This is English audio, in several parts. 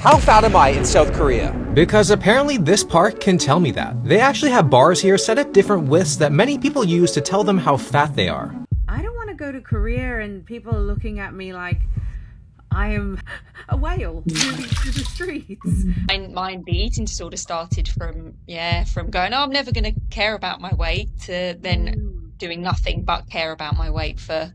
How fat am I in South Korea? Because apparently this park can tell me that. They actually have bars here set at different widths that many people use to tell them how fat they are. I don't want to go to Korea and people are looking at me like I am a whale moving through the streets. The eating disorder started from going, oh, I'm never going to care about my weight, to then doing nothing but care about my weight for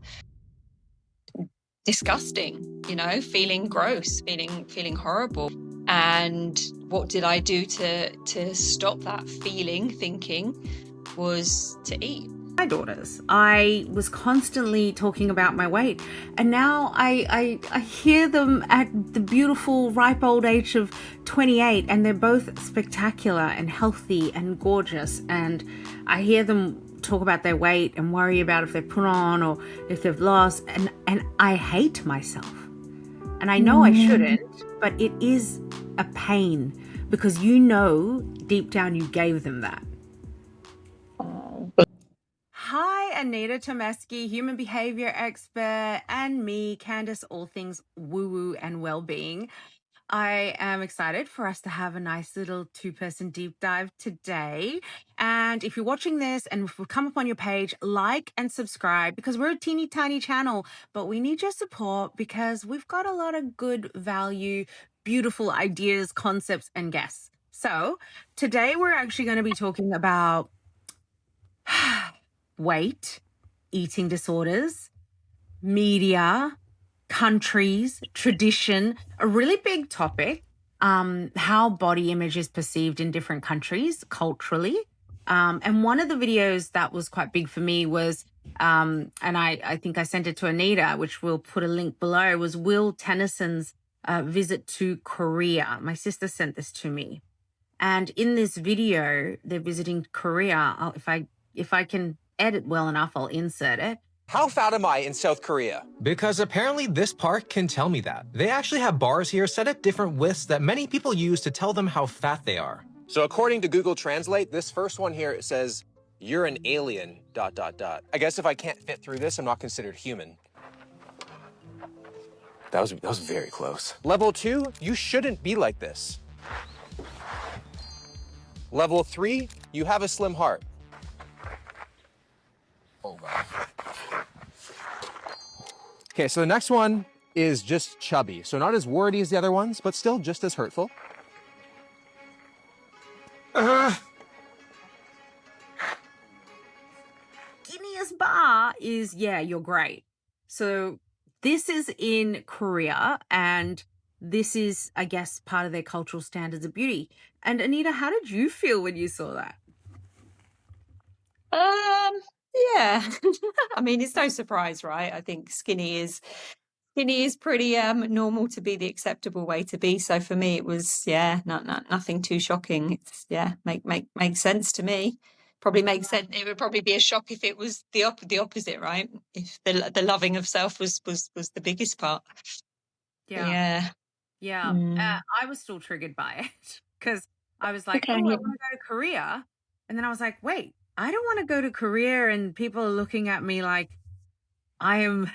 disgusting, feeling gross, feeling horrible. And what did I do to stop that thinking was to eat. My daughters, I was constantly talking about my weight, and now I hear them at the beautiful ripe old age of 28, and they're both spectacular and healthy and gorgeous, and I hear them talk about their weight and worry about if they've put on or if they've lost, and I hate myself. And I know I shouldn't, but it is a pain because deep down you gave them that. Hi, Anita Tomeski, human behavior expert, and me, Candace, all things woo-woo and well-being. I am excited for us to have a nice little two-person deep dive today. And if you're watching this and if we come up on your page, like and subscribe, because we're a teeny tiny channel, but we need your support because we've got a lot of good value, beautiful ideas, concepts, and guests. So today we're actually going to be talking about weight, eating disorders, media, countries, tradition, a really big topic, how body image is perceived in different countries culturally. And one of the videos that was quite big for me was, and I think I sent it to Anita, which we'll put a link below, was Will Tennysons' visit to Korea. My sister sent this to me. And in this video, they're visiting Korea. If I can edit well enough, I'll insert it. How fat am I in South Korea? Because apparently this park can tell me that. They actually have bars here set at different widths that many people use to tell them how fat they are. So according to Google Translate, this first one here, it says, you're an alien, ... I guess if I can't fit through this, I'm not considered human. That was very close. Level 2, you shouldn't be like this. Level 3, you have a slim heart. Oh, God. Okay, so the next one is just chubby. So not as wordy as the other ones, but still just as hurtful. Skinniest bar is, yeah, you're great. So this is in Korea, and this is, I guess, part of their cultural standards of beauty. And Anita, how did you feel when you saw that? Yeah. I mean, it's no surprise, right? I think skinny is pretty normal to be the acceptable way to be. So for me, it was nothing too shocking. It's makes sense to me. Probably makes sense. It would probably be a shock if it was the opposite, right? If the loving of self was the biggest part. Yeah. I was still triggered by it because I was like, I want to go to Korea, and then I was like, wait, I don't want to go to Korea and people are looking at me like I am,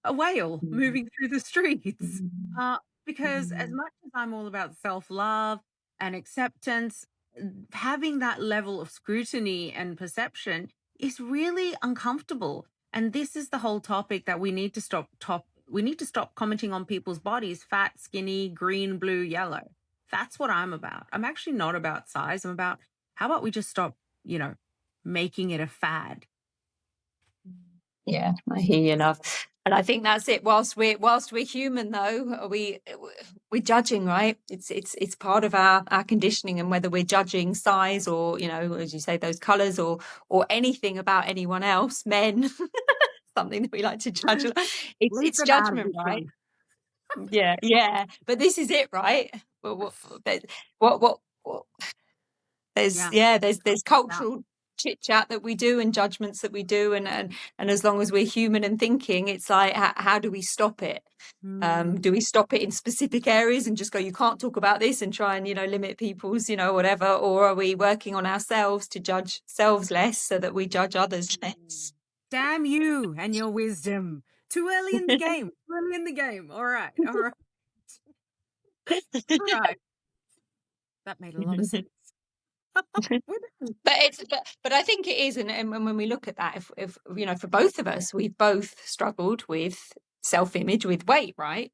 a whale moving through the streets. Because as much as I'm all about self-love and acceptance, having that level of scrutiny and perception is really uncomfortable. And this is the whole topic that we need to stop commenting on people's bodies, fat, skinny, green, blue, yellow. That's what I'm about. I'm actually not about size. I'm about, how about we just stop, making it a fad? Yeah, I hear you, love. And I think that's it. Whilst we're human, though, we're judging, right? It's part of our conditioning, and whether we're judging size or, as you say, those colours or anything about anyone else, men, something that we like to judge. It's judgment, right? Yeah. But this is it, right? What there's cultural chit chat that we do and judgments that we do, and as long as we're human and thinking, it's like, how do we stop it? Do we stop it in specific areas and just go, you can't talk about this, and try and limit people's whatever, or are we working on ourselves to judge selves less so that we judge others less? Damn you and your wisdom. Too early in the game. All right. Right. That made a lot of sense. But I think it is, and when we look at that, if for both of us, we've both struggled with self-image, with weight, right?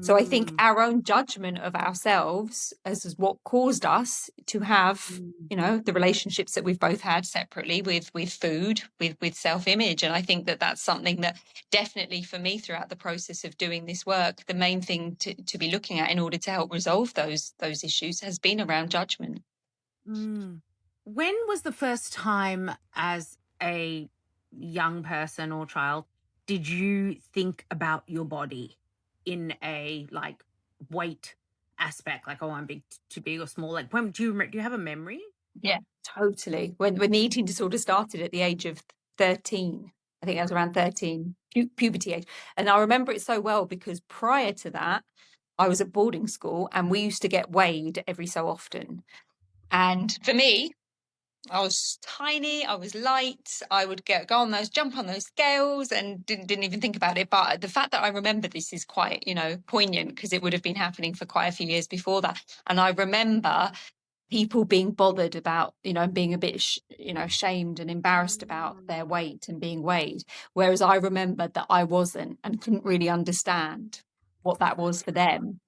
So I think our own judgment of ourselves as is what caused us to have, the relationships that we've both had separately with food, with self-image. And I think that that's something that definitely for me throughout the process of doing this work, the main thing to be looking at in order to help resolve those issues has been around judgment. When was the first time as a young person or child did you think about your body in a like weight aspect, like, oh, I'm big, too big or small? Like, when do you have a memory? Yeah, totally. When the eating disorder started at the age of 13, I think I was around 13, puberty age. And I remember it so well because prior to that, I was at boarding school and we used to get weighed every so often. And for me, I was tiny, I was light, I would go on those, jump on those scales and didn't even think about it. But the fact that I remember this is quite, poignant because it would have been happening for quite a few years before that. And I remember people being bothered about, being a bit, shamed and embarrassed about their weight and being weighed. Whereas I remembered that I wasn't and couldn't really understand what that was for them.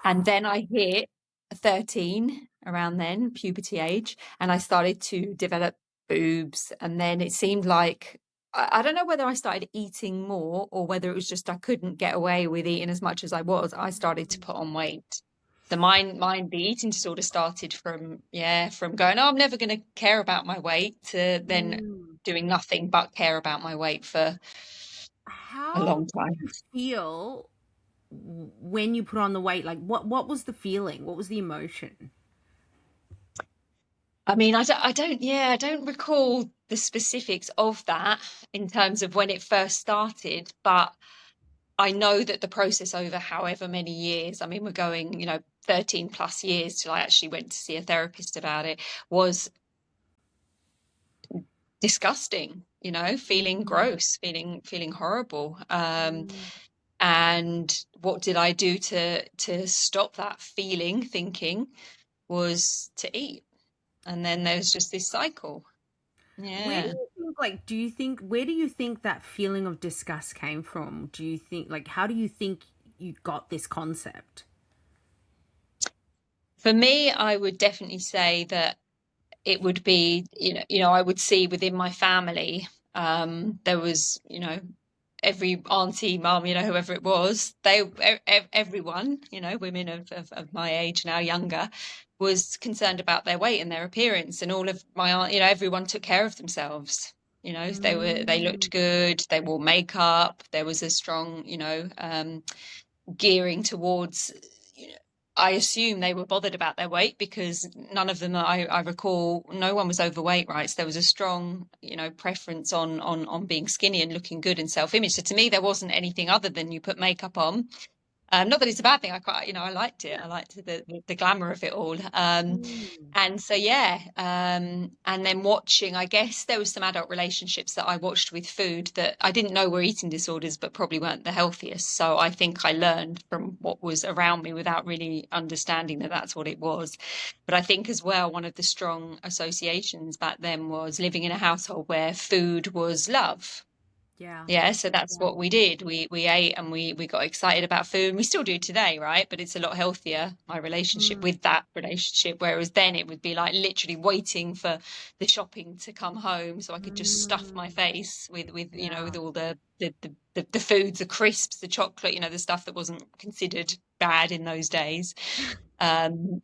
And then I hit 13 around then, puberty age, and I started to develop boobs. And then it seemed like, I don't know whether I started eating more or whether it was just I couldn't get away with eating as much as I was. I started to put on weight. The eating disorder started from going, oh, I'm never going to care about my weight, to then doing nothing but care about my weight for a How long did time. you feel when you put on the weight? Like, what was the feeling? What was the emotion? I mean, I don't recall the specifics of that in terms of when it first started, but I know that the process over however many years, I mean, we're going, 13 plus years till I actually went to see a therapist about it, was disgusting, feeling gross, feeling horrible. And what did I do to stop that thinking was to eat. And then there's just this cycle. Where do Yeah. you think, where do you think that feeling of disgust came from? Do you think, how do you think you got this concept? For me, I would definitely say that it would be, I would see within my family, there was, every auntie, mum, whoever it was, everyone, women of my age now, younger, was concerned about their weight and their appearance. And all of my aunt, everyone took care of themselves. They looked good, they wore makeup, there was a strong, gearing towards, I assume they were bothered about their weight because none of them, I recall, no one was overweight, right? So there was a strong, preference on being skinny and looking good and self-image. So to me, there wasn't anything other than you put makeup on. Not that it's a bad thing. I quite, I liked it. I liked the glamour of it all. And so, and then watching, I guess there was some adult relationships that I watched with food that I didn't know were eating disorders, but probably weren't the healthiest. So I think I learned from what was around me without really understanding that that's what it was. But I think as well, one of the strong associations back then was living in a household where food was love. Yeah, so that's what we did. We ate and we got excited about food. We still do today, right? But it's a lot healthier, my relationship with that relationship. Whereas then it would be like literally waiting for the shopping to come home so I could just stuff my face with with all the foods, the crisps, the chocolate, the stuff that wasn't considered bad in those days.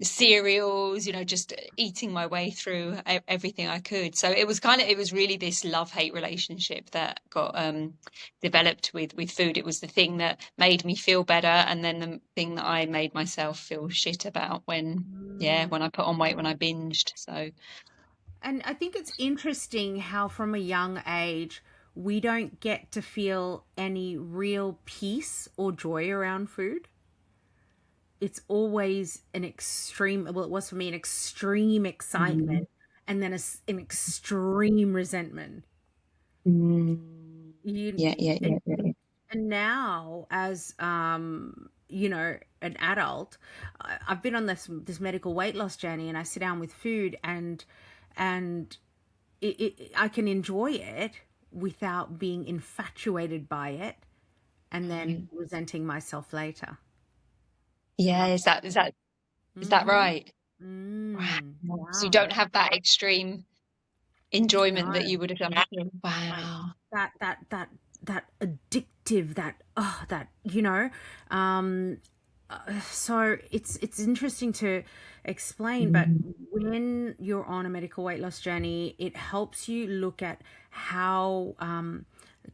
Cereals, just eating my way through everything I could. So it was really this love-hate relationship that got developed with food. It was the thing that made me feel better, and then the thing that I made myself feel shit about when I put on weight, when I binged. So And I think it's interesting how from a young age we don't get to feel any real peace or joy around food. It's always an extreme, well, it was for me, an extreme excitement and then an extreme resentment. yeah. And now as an adult, I've been on this medical weight loss journey, and I sit down with food, and I can enjoy it without being infatuated by it and then resenting myself later. Yeah, is that Mm-hmm. right? Wow. So you Wow. don't have that extreme enjoyment that No. you would have done before. Like Wow. that addictive, um so it's interesting to explain, but when you're on a medical weight loss journey, it helps you look at how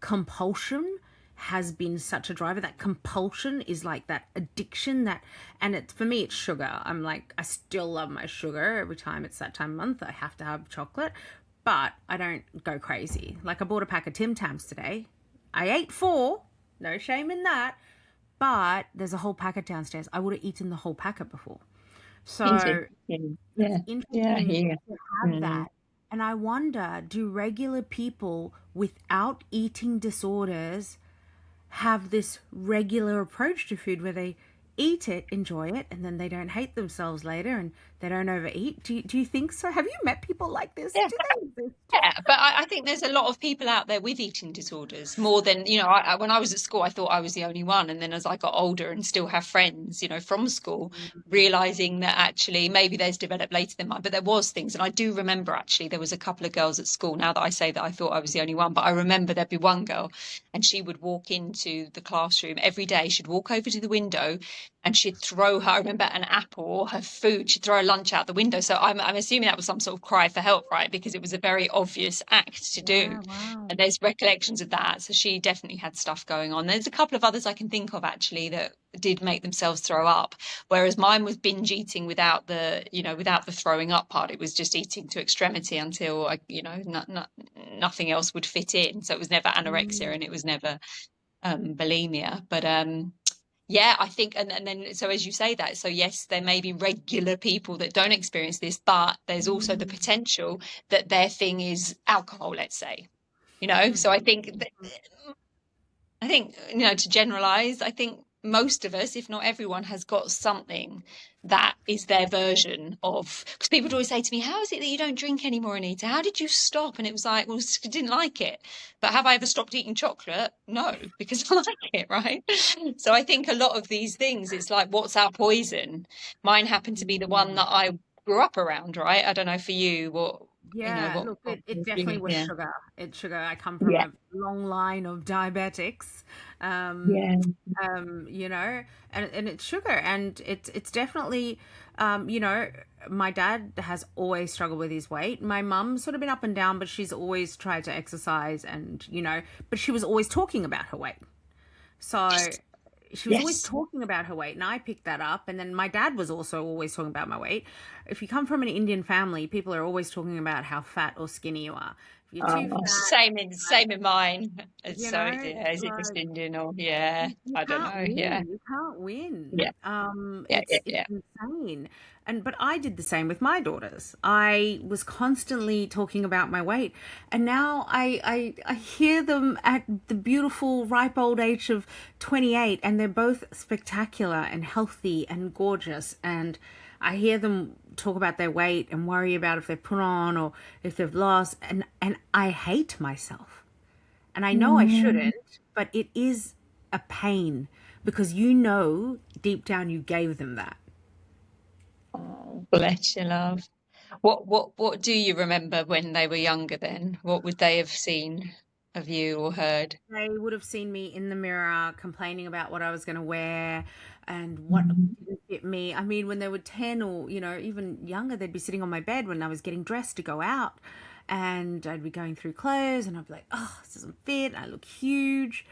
compulsion has been such a driver. That compulsion is like that addiction, and it's, for me, it's sugar. I'm like, I still love my sugar. Every time it's that time of month, I have to have chocolate, but I don't go crazy. Like, I bought a pack of Tim Tams today. I ate 4, no shame in that, but there's a whole packet downstairs. I would have eaten the whole packet before. Easy. So Yeah. it's Yeah. Yeah. interesting Yeah. to have that. And I wonder, do regular people without eating disorders have this regular approach to food where they eat it, enjoy it, and then they don't hate themselves later and they don't overeat? Do you think so? Have you met people like this? Yeah. Do they exist? Yeah, but I think there's a lot of people out there with eating disorders, more than, when I was at school, I thought I was the only one. And then as I got older and still have friends, from school, realizing that actually maybe theirs developed later than mine, but there was things. And I do remember, actually, there was a couple of girls at school. Now that I say that, I thought I was the only one, but I remember there'd be one girl, and she would walk into the classroom every day. She'd walk over to the window and she'd throw I remember, an apple or her food. She'd throw her lunch out the window. So I'm assuming that was some sort of cry for help, right? Because it was a very obvious act to do. Yeah, wow. And there's recollections of that. So she definitely had stuff going on. There's a couple of others I can think of, actually, that did make themselves throw up. Whereas mine was binge eating without the throwing up part. It was just eating to extremity until nothing else would fit in. So it was never anorexia and it was never bulimia. But yeah, I think, and then, so as you say that, so yes, there may be regular people that don't experience this, but there's also the potential that their thing is alcohol, let's say, so I think, to generalize, I think most of us, if not everyone, has got something that is their version of, because people would always say to me, how is it that you don't drink anymore, Anita? How did you stop? And it was like, well, I didn't like it. But have I ever stopped eating chocolate? No, because I like it, right? So I think a lot of these things, it's like, what's our poison? Mine happened to be the one that I grew up around, right? I don't know for you, Yeah, what look, it definitely was yeah. sugar. It's sugar. I come from a long line of diabetics, and it's sugar, and it's definitely, my dad has always struggled with his weight. My mum's sort of been up and down, but she's always tried to exercise, and but she was always talking about her weight. So she was always talking about her weight, and I picked that up. And then my dad was also always talking about my weight. If you come from an Indian family, people are always talking about how fat or skinny you are. If you're too fat, same in mine. Is it just like, Indian or you I don't can't know. win. Yeah. You can't win. Yeah. It's insane. But I did the same with my daughters. I was constantly talking about my weight, and now I hear them at the beautiful ripe old age of 28, and they're both spectacular and healthy and gorgeous. And I hear them talk about their weight and worry about if they've put on or if they've lost, and I hate myself. And I know I shouldn't, but it is a pain because deep down you gave them that. Oh, bless you, love. What do you remember when they were younger then? What would they have seen of you or heard? They would have seen me in the mirror complaining about what I was going to wear and what didn't fit me. I mean, when they were 10 or, even younger, they'd be sitting on my bed when I was getting dressed to go out, and I'd be going through clothes and I'd be like, oh, this doesn't fit. I look huge.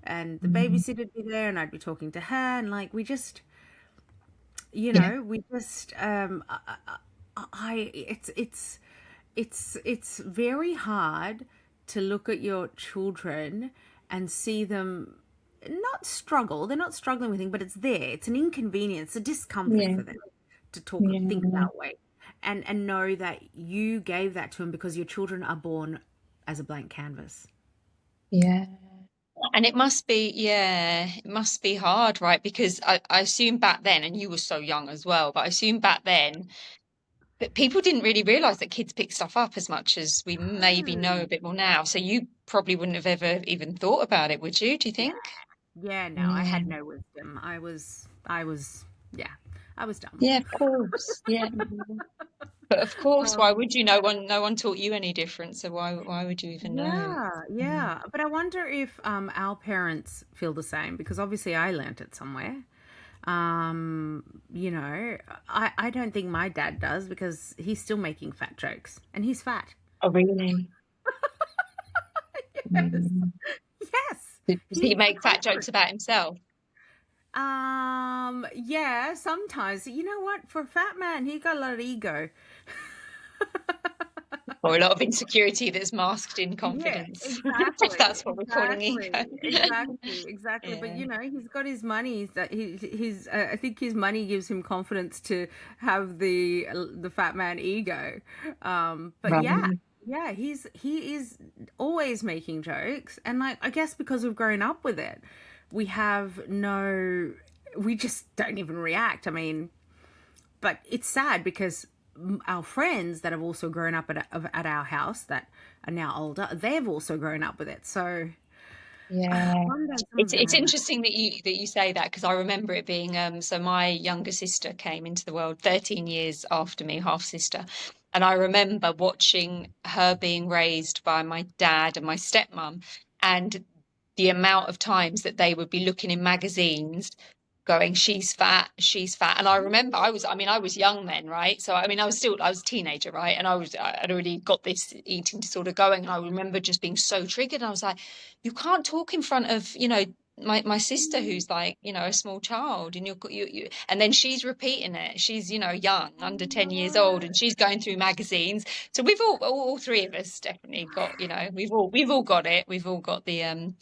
And the babysitter would be there and I'd be talking to her, and like, we just, we just, it's very hard to look at your children and see them not struggle. They're not struggling with anything, but it's there. It's an inconvenience, a discomfort for them to think about weight, and know that you gave that to them because your children are born as a blank canvas. Yeah. And it must be, yeah, it must be hard, right? Because I assume back then, and you were so young as well, but I assume back then that people didn't really realize that kids pick stuff up as much as we maybe know a No. bit more now. So you probably wouldn't have ever even thought about it, would you? Do you Yeah. think? Yeah, no, I had Mm. no wisdom. Yeah, I was dumb. Yeah, of course. Yeah. But of course, why Um, would you? No one taught you any different. So why would you even know? yeah, Mm. yeah. But I wonder if our parents feel the same because obviously I learnt it somewhere. You know, I don't think my dad does because he's still making fat jokes and he's fat. Oh, really? Yes. Mm. Yes. Does he He's the make fat jokes culprit. about himself? Yeah, sometimes. You know what? For a fat man, he got a lot of ego. Or a lot of insecurity that's masked in Yeah, confidence, if exactly, that's what we're calling ego. exactly. But Yeah. you know, he's got his money. That his I think his money gives him confidence to have the fat man ego. But yeah, Right. yeah, he is always making jokes, and like I guess because we've grown up with it, we have no, we just don't even react. I mean, but it's sad because our friends that have also grown up at our house that are now older, they've also grown up with it. So Yeah. one day someone's It's gonna have that. interesting that you say that because I remember it being so my younger sister came into the world 13 years after me, half sister. And I remember watching her being raised by my dad and my stepmom, and the amount of times that they would be looking in magazines going, she's fat, she's fat. And I remember I was young then, right? So I mean I was a teenager, right? And I'd already got this eating disorder going. And I remember just being so triggered. And I was like, you can't talk in front of, my sister who's like, a small child, and and then she's repeating it. She's, young, under 10 years old, and she's going through magazines. So we've all three of us definitely got, we've all got it. We've all got the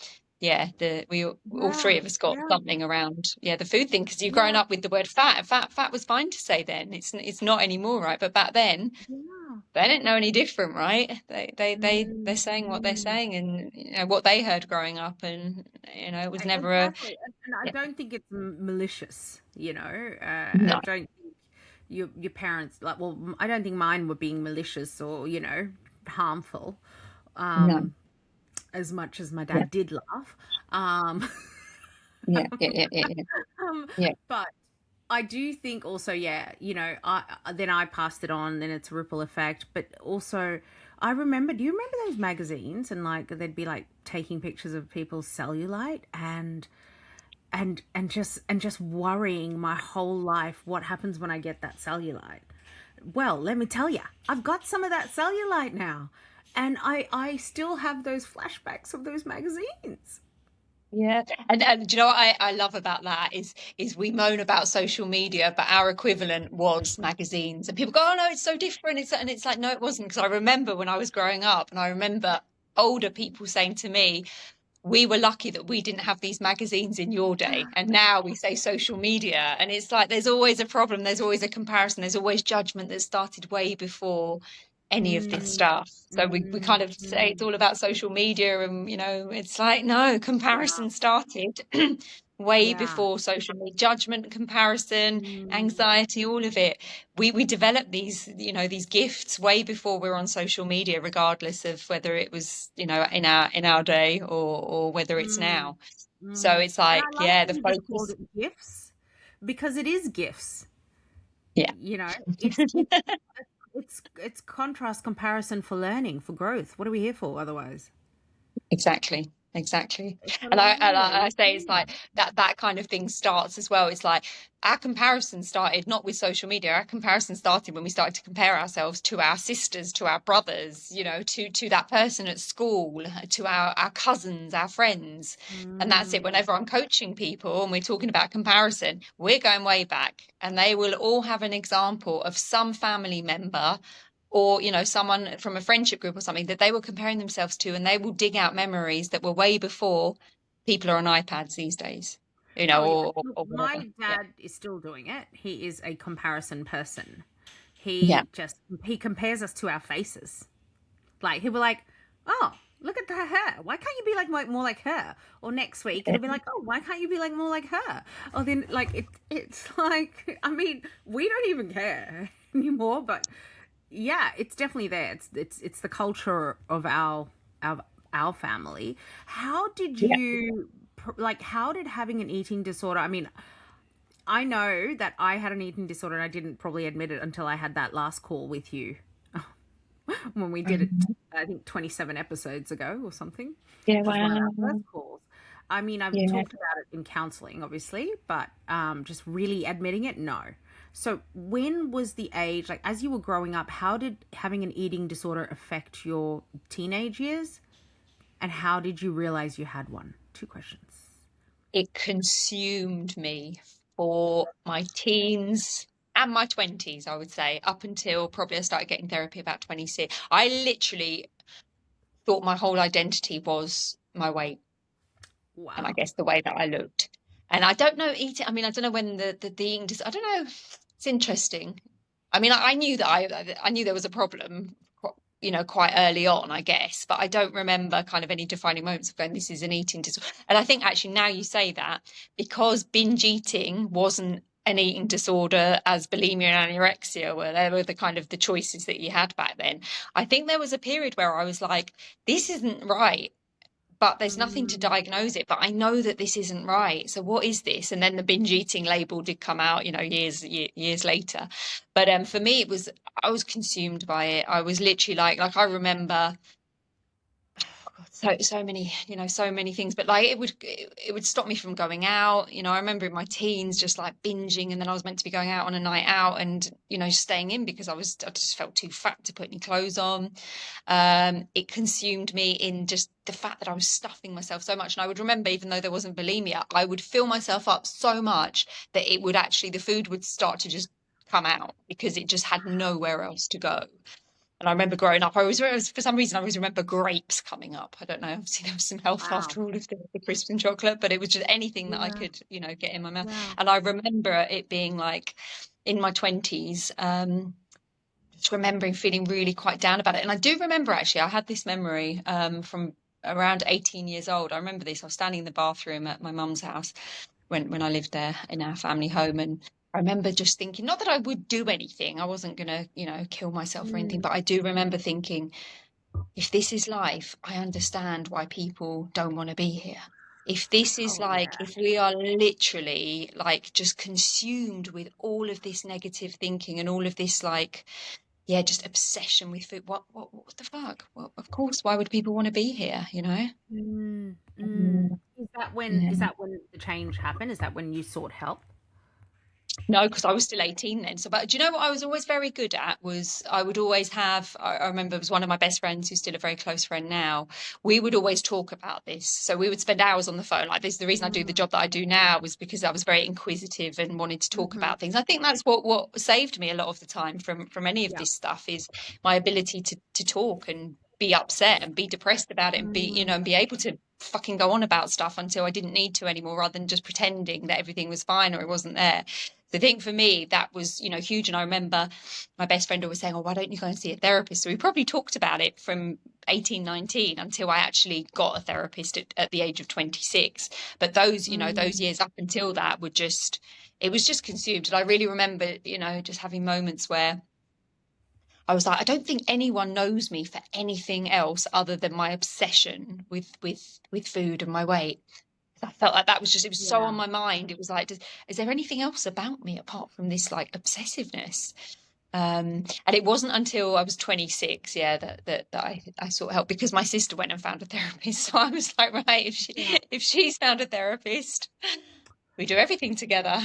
yeah, we all three Yeah, of us got yeah, something around, yeah, the food thing, because you've grown yeah, up with the word fat. Fat was fine to say then. It's not anymore, right? But back then, yeah. they didn't know any different, right? They're saying what they're Mm. saying, and what they heard growing up, and it was never a Exactly, and I yeah, don't think it's malicious. You know, I no, don't think your parents like. Well, I don't think mine were being malicious or harmful. no, Um, as much as my yeah, dad did laugh. Um, yeah, yeah, yeah, yeah, yeah, um, yeah. but I do think also, yeah, then I passed it on, then it's a ripple effect. But also, I remember. Do you remember those magazines and like they'd be like taking pictures of people's cellulite and just worrying my whole life what happens when I get that cellulite. Well, let me tell you, I've got some of that cellulite now, and I still have those flashbacks of those magazines. Yeah, and do you know what I love about that is we moan about social media, but our equivalent was magazines, and people go, "Oh no, it's so different." And it's like, no, it wasn't, because I remember when I was growing up, and I remember older people saying to me, "We were lucky that we didn't have these magazines in your day," and now we say social media, and it's like there's always a problem, there's always a comparison, there's always judgment that started way before any of this Mm, stuff. So we kind of say it's mm. all about social media, and it's like, no, Yeah, comparison started way yeah. before social media. Judgment, comparison, Mm, anxiety, all of it. We developed these, these gifts way before we were on social media, regardless of whether it was, in our day, or whether it's mm, now. So mm. it's And like, I like yeah, that the you just called focus. it gifts because it is gifts. Yeah. You know, it's contrast comparison for learning, for growth. What are we here for otherwise? Exactly, exactly. It's a And I, and learning. I I say it's Yeah. like that kind of thing starts as well. It's like our comparison started not with social media. Our comparison started when we started to compare ourselves to our sisters, to our brothers, to that person at school, to our cousins, our friends. And that's it. Mm, Whenever I'm coaching people and we're talking about comparison, we're going way back, and they will all have an example of some family member, or someone from a friendship group or something, that they were comparing themselves to, and they will dig out memories that were way before people are on iPads these days, oh yeah. Look, or whatever. my Yeah, dad is still doing it. He is a comparison person. yeah, He compares us to our faces. Like he'll be like, "Oh, look at her. Why can't you be like more like her? Or next week it'll be like, oh, why can't you be like more like her? Or then like it's like, I mean, we don't even care anymore, but yeah, it's definitely there. It's the culture of our family. How did Yeah. you like? How did having an eating disorder? I mean, I know that I had an eating disorder, and I didn't probably admit it until I had that last call with you when we did it. Mhm. I think 27 episodes ago or something, Yeah, which was one of our wow. first calls. I mean, I've Yeah. talked about it in counseling, obviously, but just really admitting it, no. So, when was the age, like as you were growing up, how did having an eating disorder affect your teenage years? And how did you realize you had one? Two questions. It consumed me for my teens and my 20s, I would say, up until probably I started getting therapy about 26. I literally thought my whole identity was my weight and I Wow. guess the way that I looked. And I don't know eating. I mean, I don't know when the eating I don't know. It's interesting. I mean, I knew that I knew there was a problem, quite early on, I guess, but I don't remember kind of any defining moments of going, this is an eating disorder. And I think actually now you say that, because binge eating wasn't an eating disorder as bulimia and anorexia were, they were the kind of the choices that you had back then. I think there was a period where I was like, this isn't right, but there's nothing to Mm, diagnose it. But I know that this isn't right. So what is this? And then the binge eating label did come out, years later. But for me, I was consumed by it. I was literally like I remember so many, so many things. But like it would stop me from going out. I remember in my teens just like binging, and then I was meant to be going out on a night out, and staying in because I just felt too fat to put any clothes on. It consumed me in just the fact that I was stuffing myself so much. And I would remember, even though there wasn't bulimia, I would fill myself up so much that the food would start to just come out because it just had nowhere else to go. And I remember growing up, for some reason, I always remember grapes coming up. I don't know. Obviously, there was some health wow. after all of the crisps and chocolate, but it was just anything that I Yeah. could, get in my mouth. Yeah. And I remember it being like in my 20s, just remembering feeling really quite down about it. And I do remember actually, I had this memory from around 18 years old. I remember this. I was standing in the bathroom at my mum's house when I lived there in our family home, and I remember just thinking, not that I would do anything, I wasn't gonna, kill myself or anything, Mm. but I do remember thinking, if this is life, I understand why people don't want to be here. If this is Oh, like, yeah. if we are literally like just consumed with all of this negative thinking and all of this like, yeah, just obsession with food. What the fuck? Well, of course, why would people want to be here, Mm, mm. Mm, Is yeah. that when the change happened? Is that when you sought help? No, because I was still 18 then. So, but do you know what I was always very good at was I would always have, I remember it was one of my best friends who's still a very close friend now. We would always talk about this. So we would spend hours on the phone like this. The reason I do the Mm. job that I do now was because I was very inquisitive and wanted to talk Mm-hmm. about things. I think that's what saved me a lot of the time from any of Yeah. this stuff is my ability to talk and be upset and be depressed about it and Mm. and be able to fucking go on about stuff until I didn't need to anymore, rather than just pretending that everything was fine or it wasn't there. So I think for me, that was, huge. And I remember my best friend always saying, oh, why don't you go and see a therapist? So we probably talked about it from 18, 19 until I actually got a therapist at the age of 26. But those Mm. years up until that it was just consumed. And I really remember, just having moments where I was like, I don't think anyone knows me for anything else other than my obsession with food and my weight. I felt like that was just, it was so Yeah. on my mind. It was like, is there anything else about me apart from this like obsessiveness? And it wasn't until I was 26, yeah, that I sought help because my sister went and found a therapist. So I was like, right, Yeah. if she's found a therapist, we do everything together.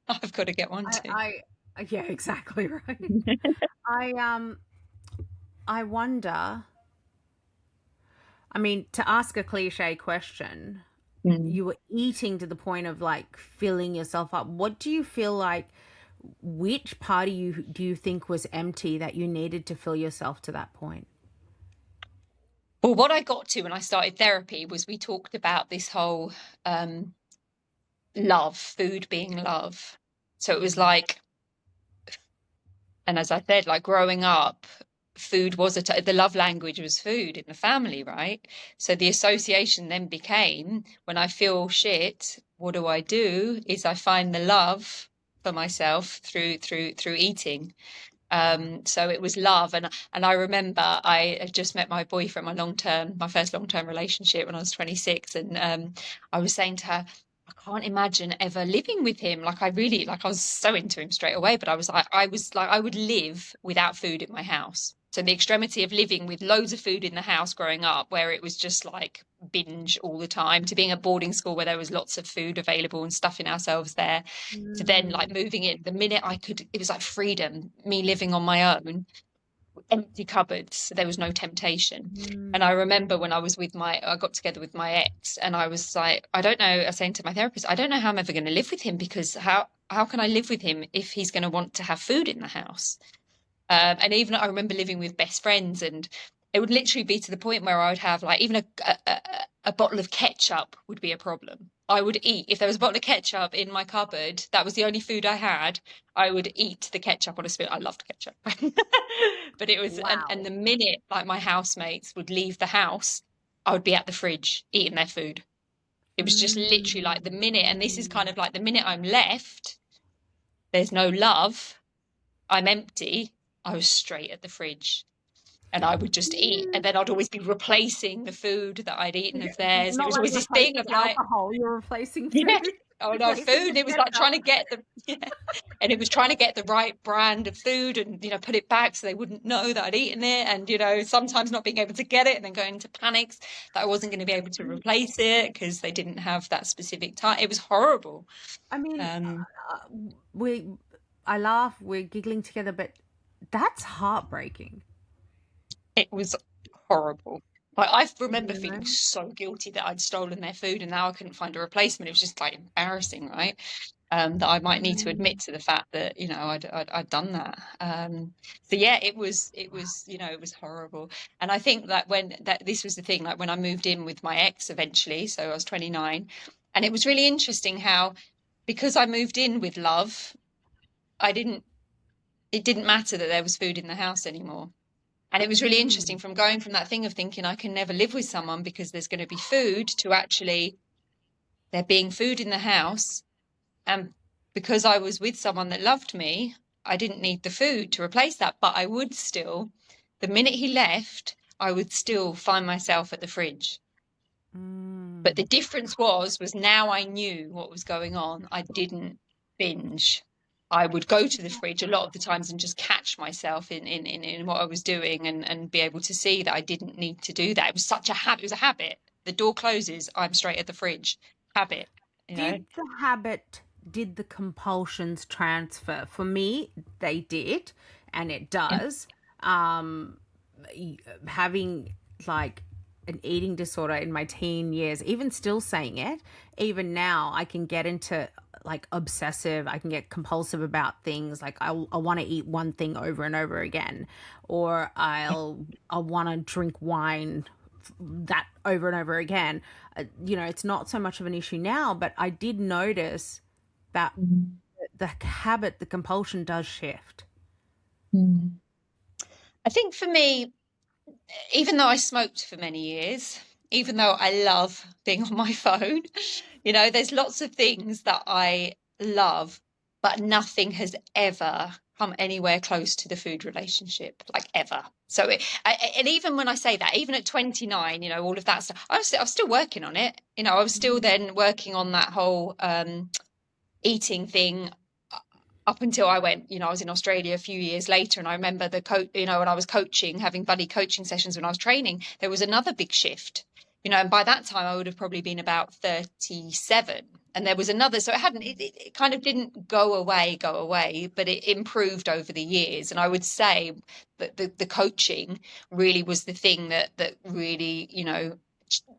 I've got to get one too. Yeah, exactly right. I um I wonder, I mean, to ask a cliche question, Mm. you were eating to the point of like filling yourself up. What do you feel like, which part of you do you think was empty that you needed to fill yourself to that point? Well, what I got to when I started therapy was we talked about this whole um, love, food being love. So it was Mm. like, and as I said, like growing up, food was the love language was food in the family, right? So the association then became, when I feel shit, what do? Is I find the love for myself through eating. So it was love, and I remember I had just met my boyfriend, my first long-term relationship when I was 26, and I was saying to her, I can't imagine ever living with him. Like I was so into him straight away, but I was like I would live without food in my house. So the extremity of living with loads of food in the house growing up, where it was just like binge all the time, to being at boarding school where there was lots of food available and stuffing ourselves there, to then like moving in the minute I could, it was like freedom, me living on my own, empty cupboards, so there was no temptation. And I remember when I got together with my ex, and I was like, I don't know, I was saying to my therapist, I don't know how I'm ever going to live with him, because how can I live with him if he's going to want to have food in the house? And even I remember living with best friends, and it would literally be to the point where I would have like even a bottle of ketchup would be a problem. I would eat, if there was a bottle of ketchup in my cupboard, that was the only food I had, I would eat the ketchup on a spoon. I loved ketchup. But it was, Wow. and the minute like my housemates would leave the house, I would be at the fridge eating their food. It was just literally like the minute, and this is kind of like the minute I'm left, there's no love, I'm empty, I was straight at the fridge. And I would just eat, and then I'd always be replacing the food that I'd eaten of theirs. And it Not was like always this thing of like, alcohol, you're replacing food. yeah, oh no, Replacing food. the It was like trying to ketchup. get and it was trying to get the right brand of food, and put it back so they wouldn't know that I'd eaten it, and sometimes not being able to get it, and then going into panics that I wasn't going to be able to replace it because they didn't have that specific time. It was horrible. I mean, Um, I laugh, we're giggling together, but that's heartbreaking. It was horrible. Like I remember You know? feeling so guilty that I'd stolen their food and now I couldn't find a replacement. It was just like embarrassing, right? That I might need to admit to the fact that I'd done that. So yeah, it was it was horrible. And I think that this was the thing, like when I moved in with my ex eventually, so I was 29, and it was really interesting how, because I moved in with love, it didn't matter that there was food in the house anymore. And it was really interesting from going from that thing of thinking I can never live with someone because there's going to be food, to actually there being food in the house. And because I was with someone that loved me, I didn't need the food to replace that. But I would still, the minute he left, I would still find myself at the fridge. But the difference was now I knew what was going on. I didn't binge. I would go to the fridge a lot of the times and just catch myself in what I was doing, and be able to see that I didn't need to do that. It was such a habit. It was a habit. The door closes, I'm straight at the fridge. Habit. Did the compulsions transfer? For me, they did, and it does. Having like an eating disorder in my teen years, even still saying it, even now I can get into like obsessive, I can get compulsive about things. Like I want to eat one thing over and over again, or I'll want to drink wine that over and over again. It's not so much of an issue now, but I did notice that the habit, the compulsion does shift. I think for me, even though I smoked for many years, even though I love being on my phone, there's lots of things that I love, but nothing has ever come anywhere close to the food relationship, like ever. So, and even when I say that, even at 29, all of that stuff, I was still working on it. I was still then working on that whole eating thing up until I went, I was in Australia a few years later, and I remember the coach, when I was coaching, having buddy coaching sessions when I was training, there was another big shift, and by that time I would have probably been about 37. And there was another, so it kind of didn't go away, but it improved over the years. And I would say that the coaching really was the thing that really,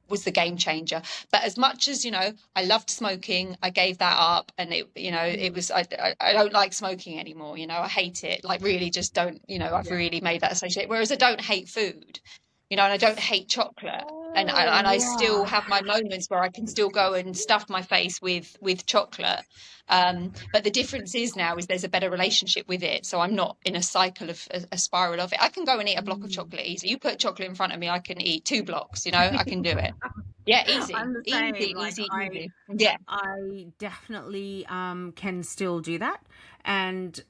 was the game changer. But as much as, I loved smoking, I gave that up, and it was, I don't like smoking anymore. I hate it. Like really just don't, I've really made that associate. Whereas I don't hate food. you know, and I don't hate chocolate. And Oh, I still yeah. have my moments where I can still go and stuff my face with chocolate. But the difference is now is there's a better relationship with it. So I'm not in a cycle of a spiral of it. I can go and eat a block of chocolate easily. You put chocolate in front of me, I can eat 2 blocks, you know, I can do it. Yeah, easy, I'm the easy, same. Like easy, easy. Yeah. I definitely can still do that. And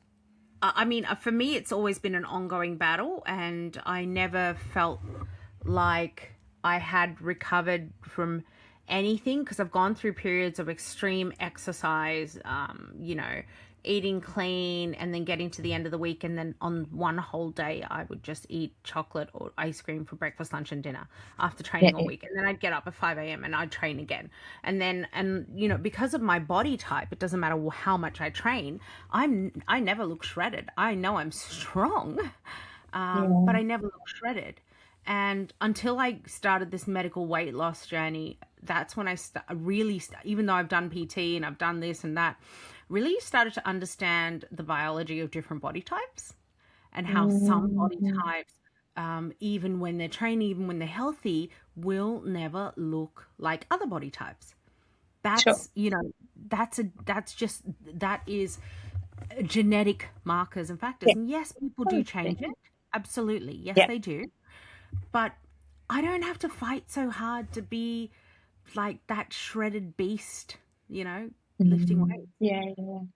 I mean, for me, it's always been an ongoing battle, and I never felt like I had recovered from anything because I've gone through periods of extreme exercise, you know, eating clean, and then getting to the end of the week, and then on one whole day I would just eat chocolate or ice cream for breakfast, lunch, and dinner after Yeah. training all week, and then I'd get up at 5 a.m. and I'd train again, and then, and you know, because of my body type, it doesn't matter how much I train, I never look shredded. I know I'm strong, but I never look shredded. And until I started this medical weight loss journey, that's when I even though I've done PT and I've done this and that, really started to understand the biology of different body types, and how some body types, even when they're training, even when they're healthy, will never look like other body types. Sure. That's, you know, that is genetic markers and factors. Yeah. And yes, people do change it. Absolutely. Yes, Yeah. they do. But I don't have to fight so hard to be like that shredded beast, you know, lifting weights. Yeah.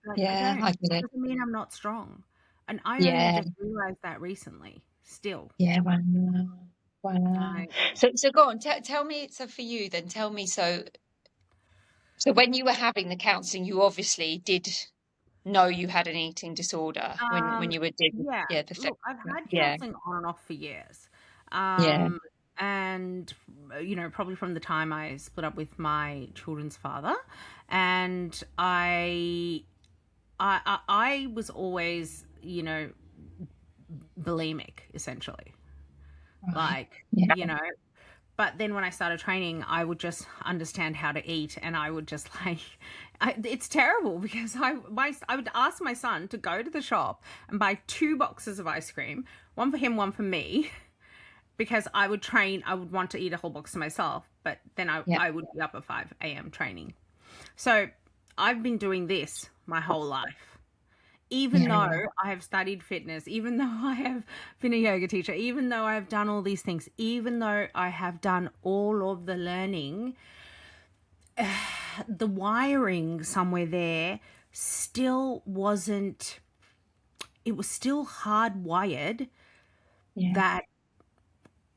Like, I Yeah. don't. I get It it. doesn't mean I'm not strong. And I only Yeah. just realized that recently, still. Yeah. Wow. Wow. Like, So go on. Tell me. So for you, then tell me. So when you were having the counselling, you obviously did know you had an eating disorder when you were doing, yeah, yeah, the look, I've had yeah, counseling on and off for years. yeah, And, you know, probably from the time I split up with my children's father. And I was always, you know, bulimic, essentially. right, Like, yeah, you know, but then when I started training, I would just understand how to eat, and I would just like, it's terrible because I would ask my son to go to the shop and buy 2 boxes of ice cream, one for him, one for me, because I would train. I would want to eat a whole box to myself, but then yeah, I would be up at 5 a.m. training. So I've been doing this my whole life. Even yeah, though yeah, I have studied fitness, even though I have been a yoga teacher, even though I have done all these things, even though I have done all of the learning, the wiring somewhere there still wasn't, it was still hardwired, yeah, that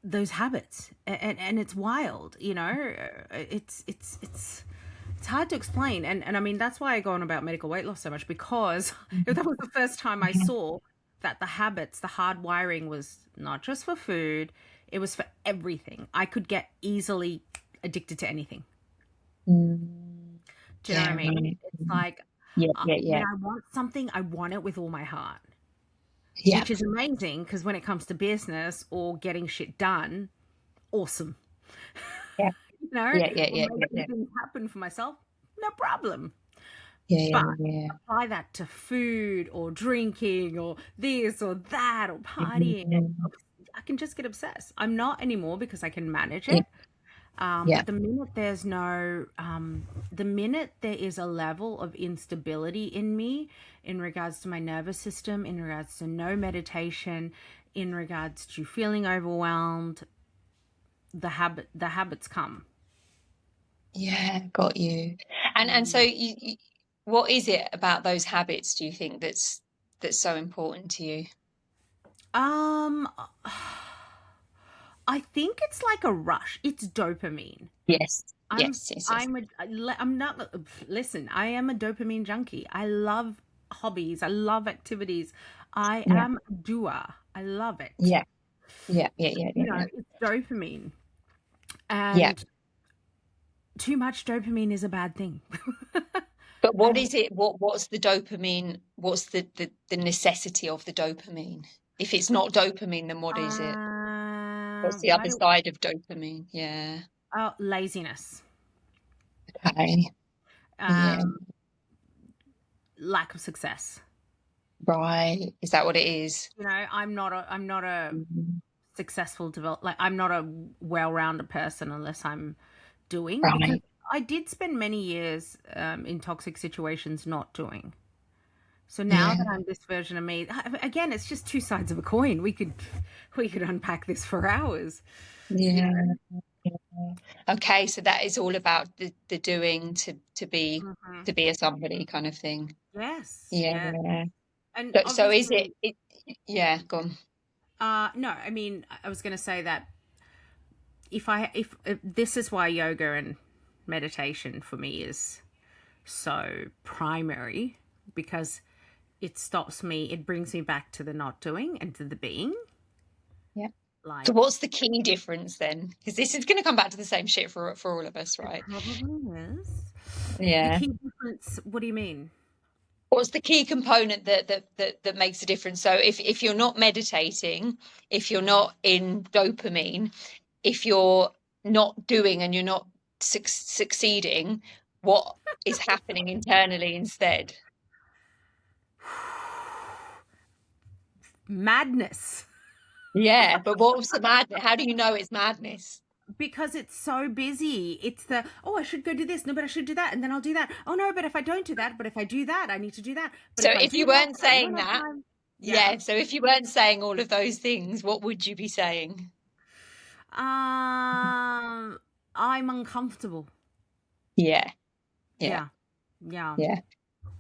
those habits, and it's wild, you know. It's hard to explain, and I mean, that's why I go on about medical weight loss so much, because that was the first time I yeah. saw that the habits, the hard wiring, was not just for food, it was for everything. I could get easily addicted to anything. Do you know what I Yeah, mean? right. It's like, Yeah, yeah, when yeah, I want something, I want it with all my heart, yeah, which is amazing, because when it comes to business or getting shit done, awesome. yeah, You know, yeah, yeah, or yeah, making yeah, things happen for myself, no problem. yeah, But yeah, apply that to food or drinking or this or that or yeah, partying, I can just get obsessed. I'm not anymore because I can manage yeah, it. yeah, But the minute there's no, the minute there is a level of instability in me, in regards to my nervous system, in regards to no meditation, in regards to feeling overwhelmed, the habits come. yeah, got you. And so you, what is it about those habits, do you think, that's so important to you? Um, I think it's like a rush. It's dopamine. Yes, I'm yes, yes, yes. I'm not, listen, I am a dopamine junkie. I love hobbies. I love activities. I Yeah, am a doer. I love it. yeah, yeah, yeah, So, yeah, you yeah, know, yeah. it's dopamine. Yeah. And too much dopamine is a bad thing. But what And is it? What's the dopamine? What's the necessity of the dopamine? If it's not dopamine, then what is it? What's the I other don't, side of dopamine? Yeah. laziness, Okay. Yeah. um, lack of success. Right. Is that what it is? You know, I'm not a Mhm. successful like I'm not a well-rounded person unless I'm doing, because Right. I did spend many years in toxic situations not doing. So now Yeah. that I'm this version of me, again, it's just two sides of a coin. We could unpack this for hours. You Yeah. know? Okay, so that is all about the doing to be Mhm. to be a somebody kind of thing. Yes, Yeah. yeah. And So is it, obviously, yeah, go on. no, I mean, I was going to say that if this is why yoga and meditation for me is so primary, because it stops me, it brings me back to the not doing and to the being. Yeah. So Like, what's the key difference then? Because this is going to come back to the same shit for all of us, it right? probably is. The Yeah. key difference, what do you mean? What's the key component that makes a difference? So if you're not meditating, if you're not in dopamine, if you're not doing and you're not succeeding, what is happening internally instead? Madness. Yeah, but what's the madness? How do you know it's madness? Because it's so busy. It's the, oh, I should go do this. No, but I should do that. And then I'll do that. Oh, no, but if I don't do that, but if I do that, I need to do that. But So if I if do you that, weren't I won't saying have that, time. Yeah. yeah, so if you weren't saying all of those things, what would you be saying? Um, I'm uncomfortable. Yeah, yeah, Yeah. Yeah. yeah.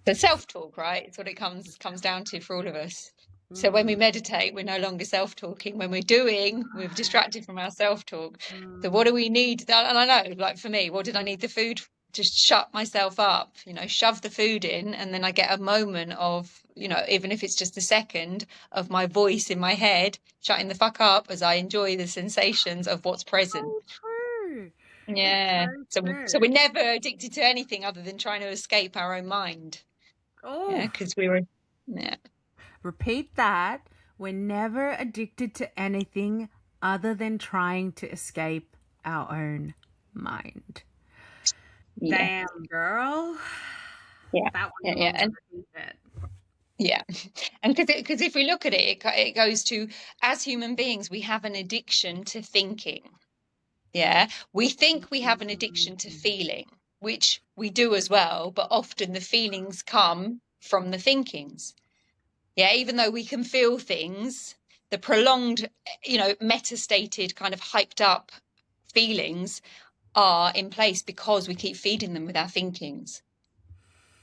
So self-talk, right? It's what it comes down to for all of us. So when we Mm, meditate, we're no longer self-talking. When we're doing, we're distracted from our self-talk. So what mm. do we need? And I know, like for me, what did I need the food? Just shut myself up, shove the food in, and then I get a moment of, even if it's just a second of my voice in my head, shutting the fuck up as I enjoy the sensations of what's present. So true. It's Yeah. so So true. we're never addicted to anything other than trying to escape our own mind. Yeah, Oh, because we were, yeah, repeat that. We're never addicted to anything other than trying to escape our own mind. yeah, Damn, girl. yeah, That yeah, one yeah, loves and repeat it. yeah, and because if we look at it, it goes to, as human beings, we have an addiction to thinking. Yeah, we think we have an addiction to feeling, which we do as well, but often the feelings come from the thinkings. Yeah, even though we can feel things, the prolonged, meta-stated kind of hyped up feelings are in place because we keep feeding them with our thinkings.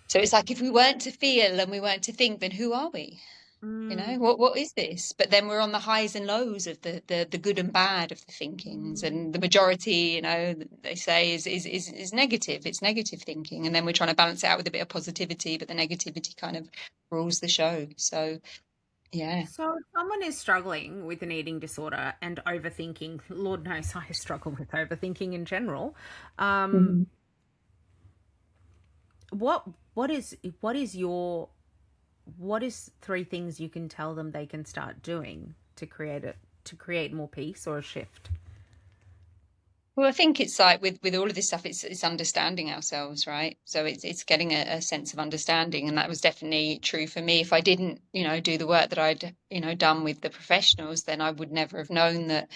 So it's like if we weren't to feel and we weren't to think, then who are we? Mm, What is this? But then we're on the highs and lows of the good and bad of the thinkings, mm. and the majority, they say is negative. It's negative thinking, and then we're trying to balance it out with a bit of positivity, but the negativity kind of rules the show. So yeah. So, if someone is struggling with an eating disorder and overthinking, Lord knows I struggle with overthinking in general. Um, Mhm. what what is your what is three things you can tell them they can start doing to create more peace or a shift? Well, I think it's like with all of this stuff, it's understanding ourselves, right? So it's getting a sense of understanding, and that was definitely true for me. If I didn't, do the work that I'd, done with the professionals, then I would never have known that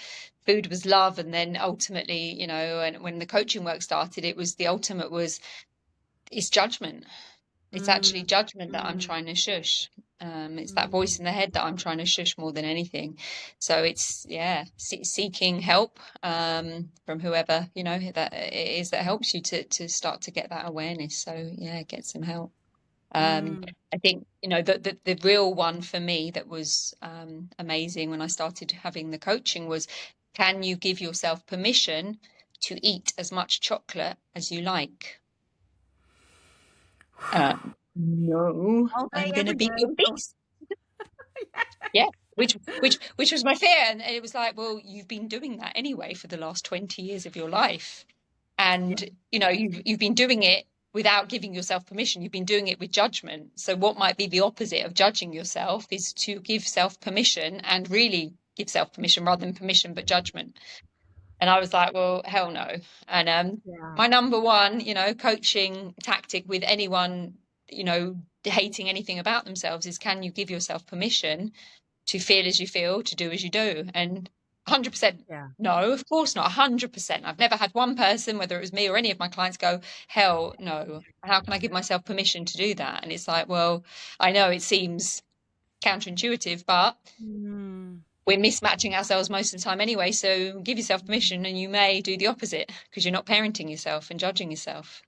food was love. And then ultimately, and when the coaching work started, it was the ultimate was it's judgment. It's actually Mm, judgment that I'm mm, trying to shush. It's that voice mm. in the head that I'm trying to shush more than anything. So it's, yeah, seeking help from whoever, that it is that helps you to start to get that awareness. So yeah, get some help. Mm. I think, the real one for me that was amazing when I started having the coaching was, can you give yourself permission to eat as much chocolate as you like? No, All day, I'm going to every be day. Oh, obese. Yeah, which was my fear, and it was like, well, you've been doing that anyway for the last 20 years of your life, yeah. and you've been doing it without giving yourself permission. You've been doing it with judgment. So what might be the opposite of judging yourself is to give self permission, and really give self permission rather than permission but judgment. And I was like, well, hell no. And Yeah. my number one, coaching tactic with anyone, hating anything about themselves is, can you give yourself permission to feel as you feel, to do as you do? And 100%. Yeah. No, of course not. 100%. I've never had one person, whether it was me or any of my clients, go, hell no. How can I give myself permission to do that? And it's like, well, I know it seems counterintuitive, but we're mismatching ourselves most of the time anyway. So give yourself permission, and you may do the opposite because you're not parenting yourself and judging yourself.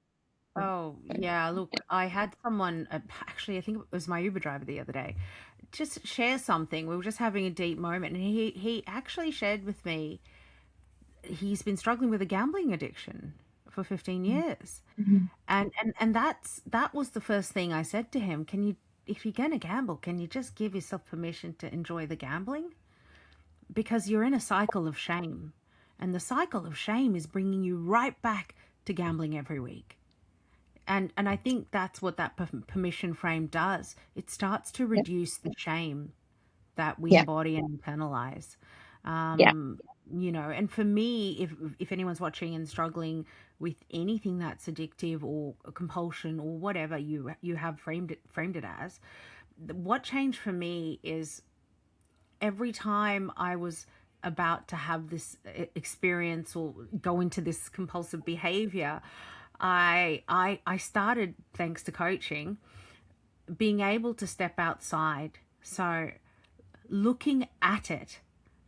Oh, yeah. Look, I had someone, actually, I think it was my Uber driver the other day, just share something. We were just having a deep moment, and he actually shared with me he's been struggling with a gambling addiction for 15 years. Mm-hmm. And that was the first thing I said to him. Can you, if you're going to gamble, can you just give yourself permission to enjoy the gambling? Because you're in a cycle of shame. And the cycle of shame is bringing you right back to gambling every week. And I think that's what that permission frame does. It starts to reduce the shame that we embody and internalize. You know, and for me, if anyone's watching and struggling with anything that's addictive or a compulsion or whatever you have framed it as, what changed for me is every time I was about to have this experience or go into this compulsive behavior, I started, thanks to coaching, being able to step outside. So looking at it,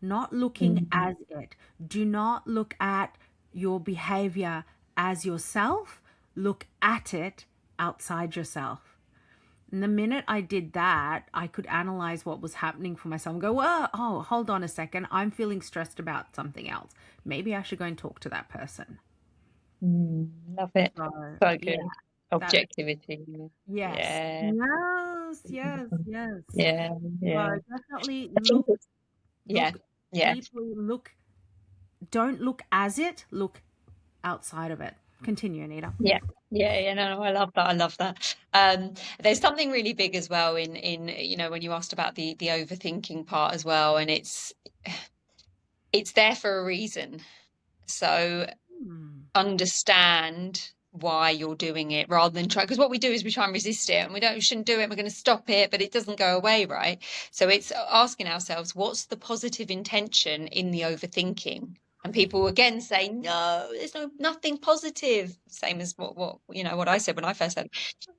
not looking as it. Do not look at your behavior as yourself. Look at it outside yourself. And the minute I did that, I could analyze what was happening for myself and go, well, oh, hold on a second. I'm feeling stressed about something else. Maybe I should go and talk to that person. Love it. So good. Objectivity. Yes. Yes. Yeah. So definitely look, don't look as it, look outside of it. Continue, Anita. No, I love that. There's something really big as well in you know, when you asked about the overthinking part as well, and it's there for a reason. So understand why you're doing it rather than try, because what we do is we try and resist it, and we shouldn't do it, we're going to stop it, but it doesn't go away, right? So it's asking ourselves, what's the positive intention in the overthinking? And people again say, no, there's nothing positive. Same as what you know, what I said when I first said it.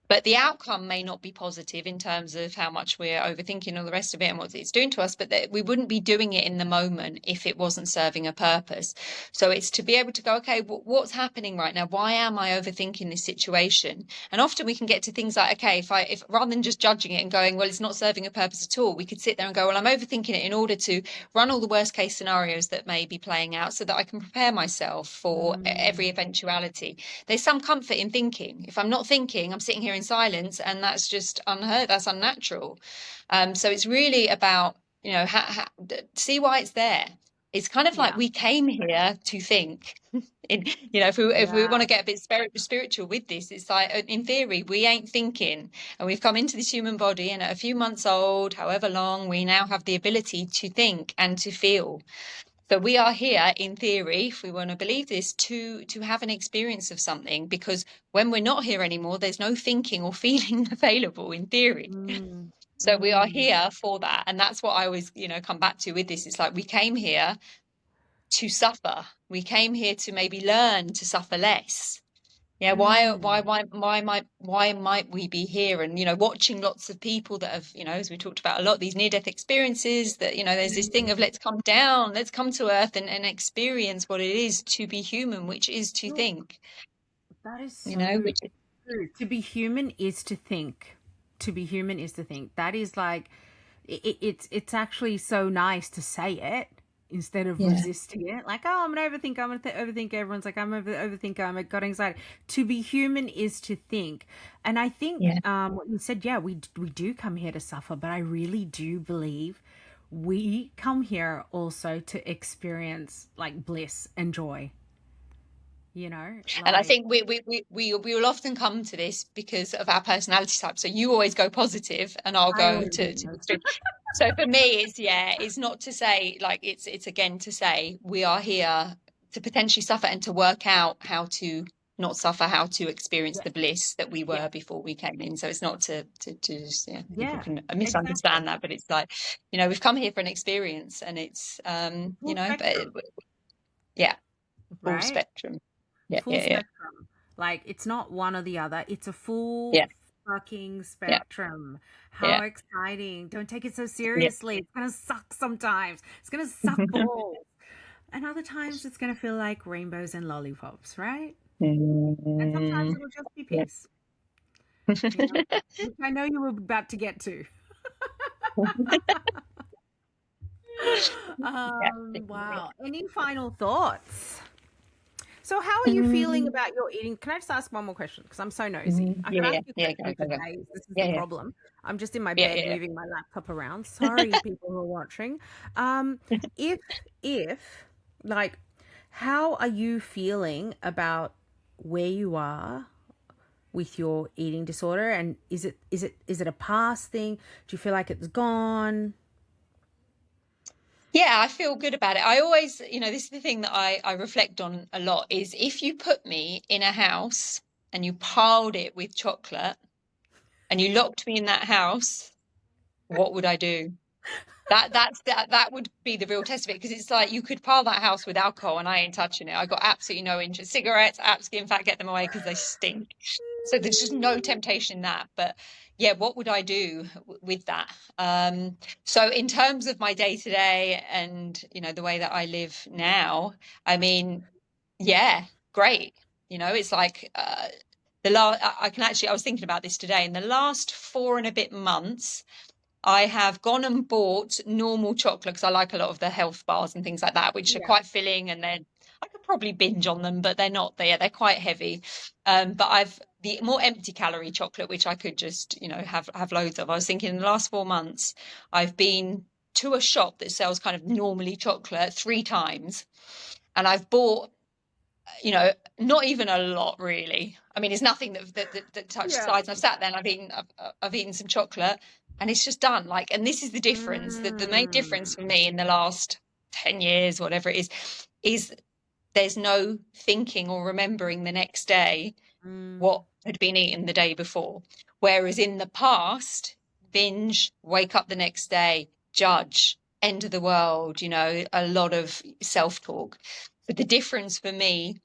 But the outcome may not be positive in terms of how much we're overthinking all the rest of it and what it's doing to us, but we wouldn't be doing it in the moment if it wasn't serving a purpose. So it's to be able to go, okay, what's happening right now? Why am I overthinking this situation? And often we can get to things like, okay, if rather than just judging it and going, well, it's not serving a purpose at all, we could sit there and go, well, I'm overthinking it in order to run all the worst case scenarios that may be playing out so that I can prepare myself for every eventuality. There's some comfort in thinking. If I'm not thinking, I'm sitting here in silence, and that's just unheard. That's unnatural. So it's really about, you know, see why it's there. It's kind of like we came here to think. You know, if we want to get a bit spiritual with this, it's like, in theory, we ain't thinking, and we've come into this human body, and at a few months old, however long, we now have the ability to think and to feel. So we are here, in theory, if we want to believe this, to have an experience of something, because when we're not here anymore, there's no thinking or feeling available, in theory. So we are here for that. And that's what I always, you know, come back to with this. It's like, we came here to suffer. We came here to maybe learn to suffer less. Yeah, why might we be here? And, you know, watching lots of people that have, you know, as we talked about a lot, these near-death experiences, that, you know, there's this thing of let's come down, let's come to earth and experience what it is to be human, which is to think. That is so, you know, true. To be human is to think. To be human is to think. That is like, it's actually so nice to say it instead of resisting it. Like, oh, I'm an overthinker. I'm going to overthink. Everyone's like, I'm an overthinker. I'm got anxiety. To be human is to think. And I think what you said, we do come here to suffer, but I really do believe we come here also to experience like bliss and joy. You know, like... And I think we will often come to this because of our personality type. So you always go positive, and I'll go to So for me, it's not to say, like, it's again to say we are here to potentially suffer and to work out how to not suffer, how to experience the bliss that we were before we came in. So it's not to just, people can misunderstand that, but it's like, we've come here for an experience, and it's, full spectrum. Full spectrum. Like, it's not one or the other. It's a full fucking spectrum. How exciting. Don't take it so seriously. It's going to suck sometimes. It's going to suck balls. And other times it's going to feel like rainbows and lollipops, right? And sometimes it'll just be peace. Which I know you were about to get to. Wow. Any final thoughts? So how are you feeling about your eating? Can I just ask one more question? Because I'm so nosy. I can ask you questions for days. This is the problem. I'm just in my bed moving my laptop around. Sorry, people who are watching. If like, how are you feeling about where you are with your eating disorder? And is it a past thing? Do you feel like it's gone? Yeah, I feel good about it. I always, this is the thing that I reflect on a lot, is if you put me in a house and you piled it with chocolate and you locked me in that house, what would I do? That would be the real test of it, because it's like you could pile that house with alcohol and I ain't touching it. I got absolutely no interest. Cigarettes, absolutely, in fact, get them away because they stink. So there's just no temptation in that. But yeah, what would I do with that? So in terms of my day to day and, the way that I live now, I mean, yeah, great. It's like I was thinking about this today. In the last 4 and a bit months, I have gone and bought normal chocolate, because I like a lot of the health bars and things like that, which are quite filling, and then I could probably binge on them, but they're not there. They're quite heavy. But I've the more empty calorie chocolate, which I could just, have loads of. I was thinking in the last 4 months, I've been to a shop that sells kind of normally chocolate 3 times, and I've bought, not even a lot really. I mean, it's nothing that touched the sides. And I've sat there and I've eaten some chocolate, and it's just done. Like, and this is the difference. The main difference for me in the last 10 years, whatever it is there's no thinking or remembering the next day what had been eaten the day before. Whereas in the past, binge, wake up the next day, judge, end of the world, a lot of self-talk. But the difference for me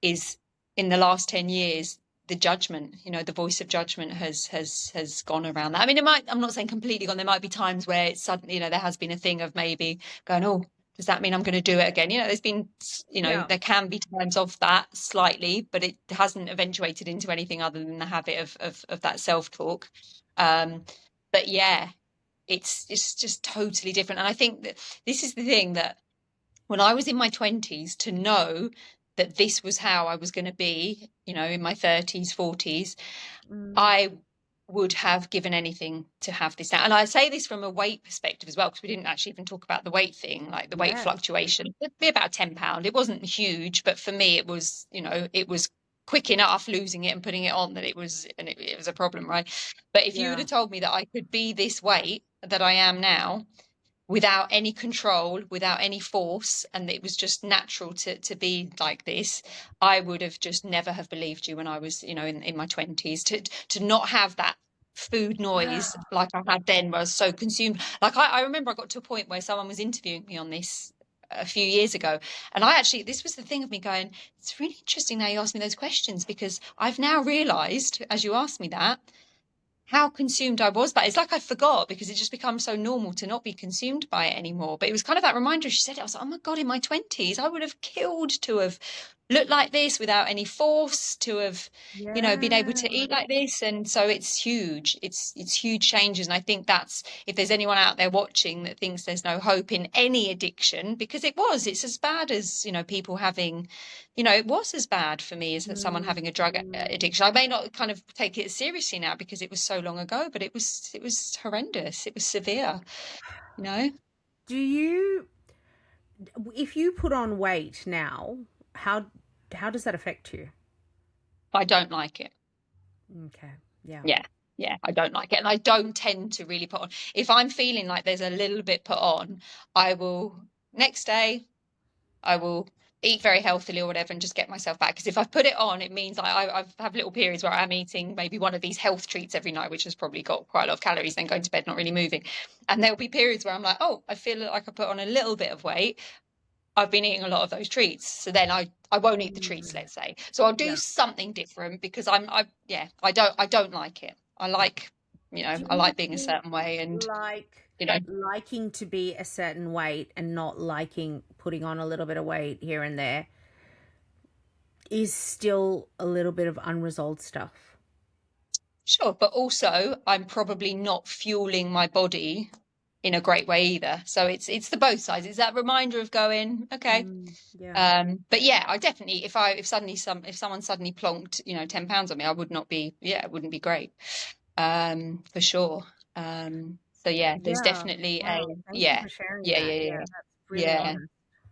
is in the last 10 years, the judgment, the voice of judgment has gone around that. I mean, I'm not saying completely gone. There might be times where it's suddenly, there has been a thing of maybe going, oh, does that mean I'm going to do it again? There's been, there can be times of that slightly, but it hasn't eventuated into anything other than the habit of that self-talk. But yeah, it's just totally different. And I think that this is the thing, that when I was in my 20s, to know that this was how I was going to be, in my 30s, 40s, I would have given anything to have this now. And I say this from a weight perspective as well, because we didn't actually even talk about the weight thing, like the weight fluctuation. It'd be about 10 pounds. It wasn't huge, but for me, it was, it was quick enough losing it and putting it on that it was a problem, right? But if you would have told me that I could be this weight that I am now, without any control, without any force, and it was just natural to be like this, I would have just never have believed you when I was, in my 20s, to not have that food noise like I had then, where I was so consumed. Like I remember I got to a point where someone was interviewing me on this a few years ago, and this was the thing of me going, it's really interesting now you asked me those questions, because I've now realised, as you asked me that, how consumed I was by it. It's like I forgot, because it just becomes so normal to not be consumed by it anymore. But it was kind of that reminder. She said it, I was like, oh my God, in my 20s, I would have killed to have looked like this without any force, to have, been able to eat like this. And so it's huge. It's huge changes. And I think that's, if there's anyone out there watching that thinks there's no hope in any addiction, because it's as bad as, people having, it was as bad for me as someone having a drug addiction. I may not kind of take it seriously now because it was so long ago, but it was horrendous. It was severe, Do you, if you put on weight now, how does that affect you? I don't like it. Okay. Yeah. Yeah, I don't like it. And I don't tend to really put on. If I'm feeling like there's a little bit put on, I will, next day, I will eat very healthily or whatever and just get myself back. Because if I put it on, it means I have little periods where I'm eating maybe one of these health treats every night, which has probably got quite a lot of calories, then going to bed not really moving. And there'll be periods where I'm like, oh, I feel like I put on a little bit of weight. I've been eating a lot of those treats, so then I won't eat the treats, let's say. So I'll do something different because I don't like it. I like, Do I you like being a think, certain way, and like, you know, liking to be a certain weight and not liking putting on a little bit of weight here and there is still a little bit of unresolved stuff? sure, but also I'm probably not fueling my body in a great way either. So it's the both sides. It's that reminder of going, okay. But yeah, I definitely, if someone suddenly plonked, 10 pounds on me, I would not be, it wouldn't be great. For sure. So yeah, there's Yeah. definitely Wow. Thank you for sharing that. Yeah, that's really yeah, honest,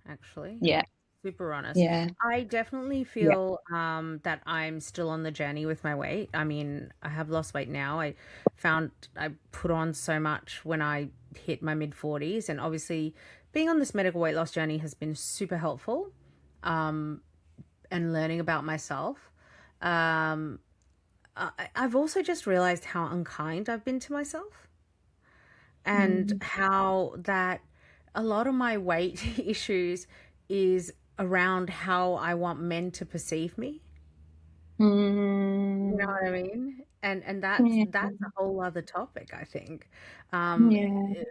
actually. yeah, Super honest. yeah, I definitely yeah. feel that I'm still on the journey with my weight. I mean, I have lost weight now. I put on so much when I hit my mid 40s, and obviously being on this medical weight loss journey has been super helpful. And learning about myself. I've also just realized how unkind I've been to myself, and how that a lot of my weight issues is around how I want men to perceive me. You know what I mean? And that's a whole other topic, I think. Um, Yeah.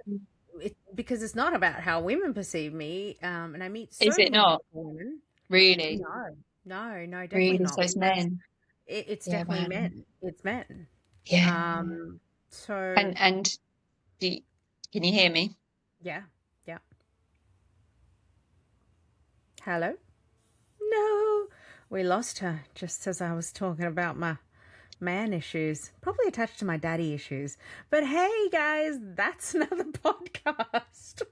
because it's not about how women perceive me. And I meet Is so it many not beautiful women. really? No, no, definitely Really? So not. it's Because men. it's Yeah, definitely wow. men. It's men. Yeah. So And can you hear me? yeah, yeah. Hello? No, we lost her just as I was talking about my man issues, probably attached to my daddy issues. But hey, guys, that's another podcast.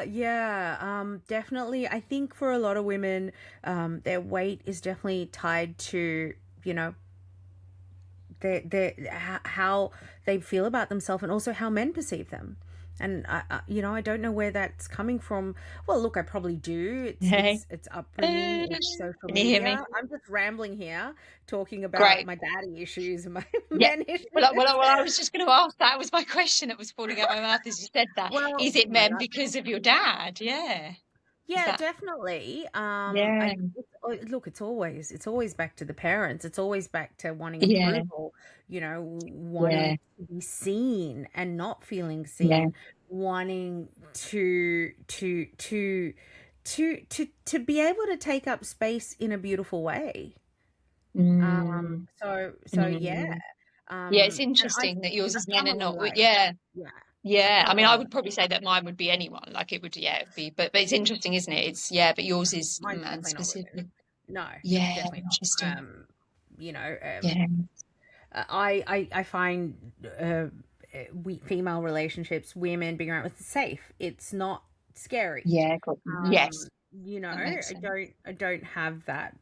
Yeah, definitely. I think for a lot of women, their weight is definitely tied to, you know, how they feel about themselves, and also how men perceive them. And I don't know where that's coming from. Well, look, I probably do. Hey. It's upbringing, it's social Can you hear me? media. I'm just rambling here, talking about Great. my daddy issues and my Yeah. men issues. Well, I was just going to ask. That was my question that was falling out my mouth as you said that. Well, Is it oh my men God. because of your dad? Yeah. Is Yeah, that? definitely. Yeah. Look, it's always back to the parents. It's always back to wanting Yeah. approval, Yeah. wanting to be seen and not feeling Yeah. seen, wanting to be able to take up space in a beautiful way. Mm. So yeah. Mm. Yeah, it's And interesting that yours I've is men come a and long not. way. Yeah. Yeah. I've Yeah. I come a mean, I long way. would probably say that mine would be anyone. Like it would. Yeah, it'd be. But it's interesting, isn't it? It's but yours is Mine's man definitely not women. specific. No, it's Yeah. definitely not. Interesting. You know, Yeah. I find female relationships, women being around with safe. It's not scary. Yeah. Cool. Yes. That makes sense. I don't have that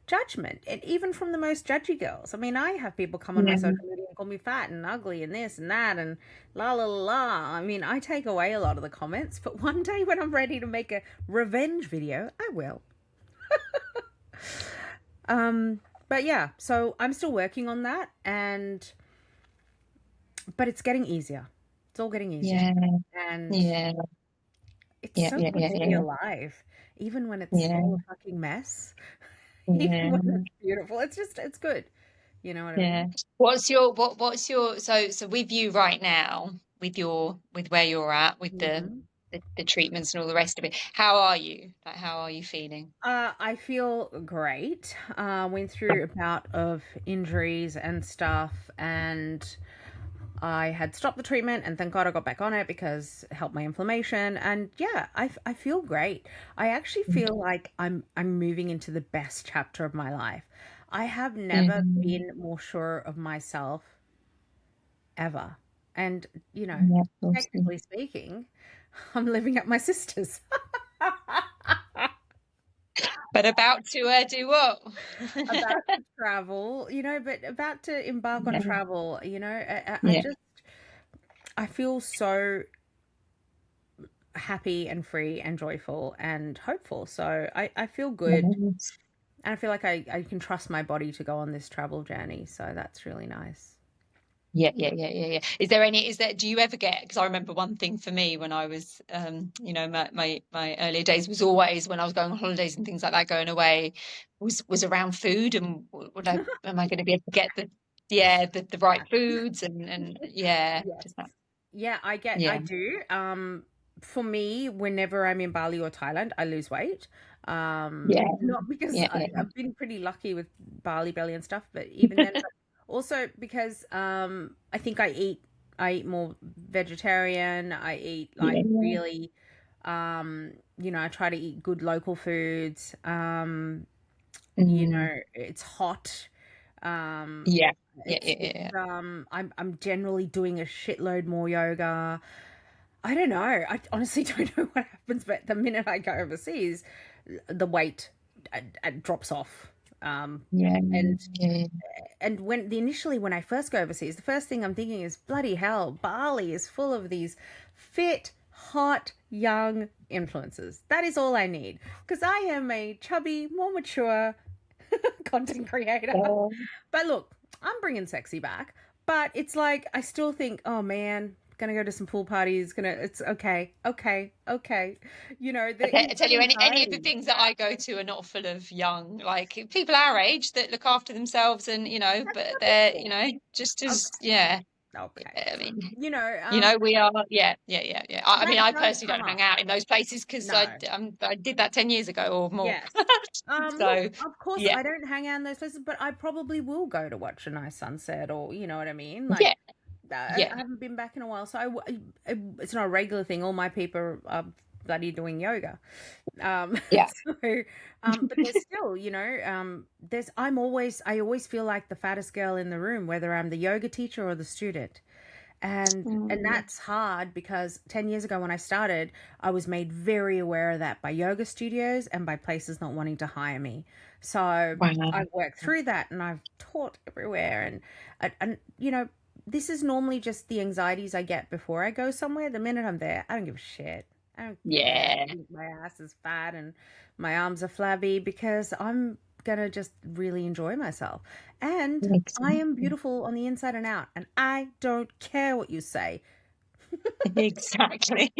judgment, and even from the most judgy girls. I mean, I have people come on my Yeah. social media and call me fat and ugly and this and that and la la la la. I mean, I take away a lot of the comments, but one day when I'm ready to make a revenge video, I will. But yeah, so I'm still working on that, but it's getting easier. It's all getting easier. Yeah. And Yeah. it's Yeah. so Yeah. good Yeah. to be Yeah. alive, even when it's Yeah. all a fucking mess. Even Yeah. when it's beautiful. It's good. You know what I Yeah. mean? What's your so with you right now, with where you're at, with the treatments and all the rest of it, how are you? Like how are you feeling? I feel great. Went through a bout of injuries and stuff, and I had stopped the treatment, and thank God I got back on it because it helped my inflammation. And yeah, I feel great. I actually feel like I'm moving into the best chapter of my life. I have never been more sure of myself ever. And, Yeah, awesome. technically speaking, I'm living at my sister's. But about to do what? About to travel, but about to embark on Yeah. travel, Yeah. I feel so happy and free and joyful and hopeful. So I feel good. Yes. And I feel like I can trust my body to go on this travel journey. So that's really nice. Yeah. Do you ever get, because I remember one thing for me when I was, my earlier days was always when I was going on holidays and things like that, going away, was around food and am I going to be able to get the right foods and Yes. just that. Yeah, I Yeah. do. For me, whenever I'm in Bali or Thailand, I lose weight. Yeah. Not because Yeah. I've been pretty lucky with Bali belly and stuff, but even then, but also because I think I eat more vegetarian. I eat like Yeah. really, I try to eat good local foods. Mm, It's hot. Um, yeah. Yeah. it's Yeah. Yeah. I'm generally doing a shitload more yoga. I don't know. I honestly don't know what happens, but the minute I go overseas, the weight drops off. Yeah. And Yeah. initially when I first go overseas, the first thing I'm thinking is bloody hell, Bali is full of these fit, hot, young influencers. That is all I need because I am a chubby, more mature content creator. Yeah. But look, I'm bringing sexy back. But it's like I still think, oh man, gonna go to some pool parties. It's okay, okay. There I is tell that you, any of the anxiety. things that I go to are not full of young, like people our age that look after themselves and, That's but what they're, they just say. as, Okay, yeah, okay. I mean, You know, um, we are, yeah. I mean, that I does personally come don't hang up. out in those places because No. I did that 10 years ago or more. Yes. Look, So, of course, yeah, I don't hang out in those places, but I probably will go to watch a nice sunset, or you know what I mean. Like, yeah, I yeah, haven't been back in a while, so it's not a regular thing. All my people are bloody doing yoga. yeah. So, but there's still, I always feel like the fattest girl in the room, whether I'm the yoga teacher or the student. And Mm, that's hard because 10 years ago when I started, I was made very aware of that by yoga studios and by places not wanting to hire me. So wow. I've worked through that and I've taught everywhere and this is normally just the anxieties I get before I go somewhere. The minute I'm there, I don't give a shit. I don't care. Yeah, I think my ass is fat and my arms are flabby because I'm gonna just really enjoy myself. And I am exactly. beautiful on the inside and out, and I don't care what you say. Exactly.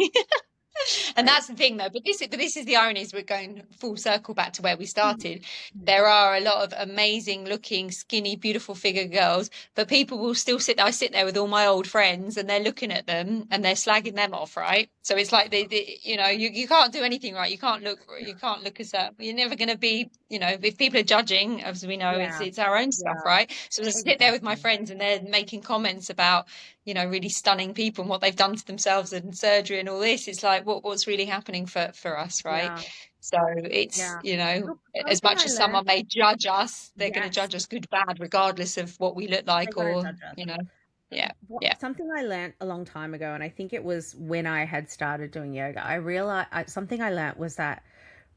And Right? that's the thing, though. But this is the irony: is we're going full circle back to where we started. There are a lot of amazing looking, skinny, beautiful figure girls, but people will still sit there. I sit there with all my old friends, and they're looking at them and they're slagging them off, right? So it's like you can't do anything right. You can't look as up. You're never going to be, if people are judging, as we know, Yeah, it's our own stuff, yeah, right? So I sit there with my exactly. friends, and they're making comments about really stunning people and what they've done to themselves and surgery and all this. It's like what's really happening for us, right? Yeah, So it's, yeah. Look, as something much I as learned. someone may judge us, they're going to Yes, judge us good, bad, regardless of what we look they're like gonna or, judge us. yeah, yeah. Something I learned a long time ago, and I think it was when I had started doing yoga. I realized something I learned was that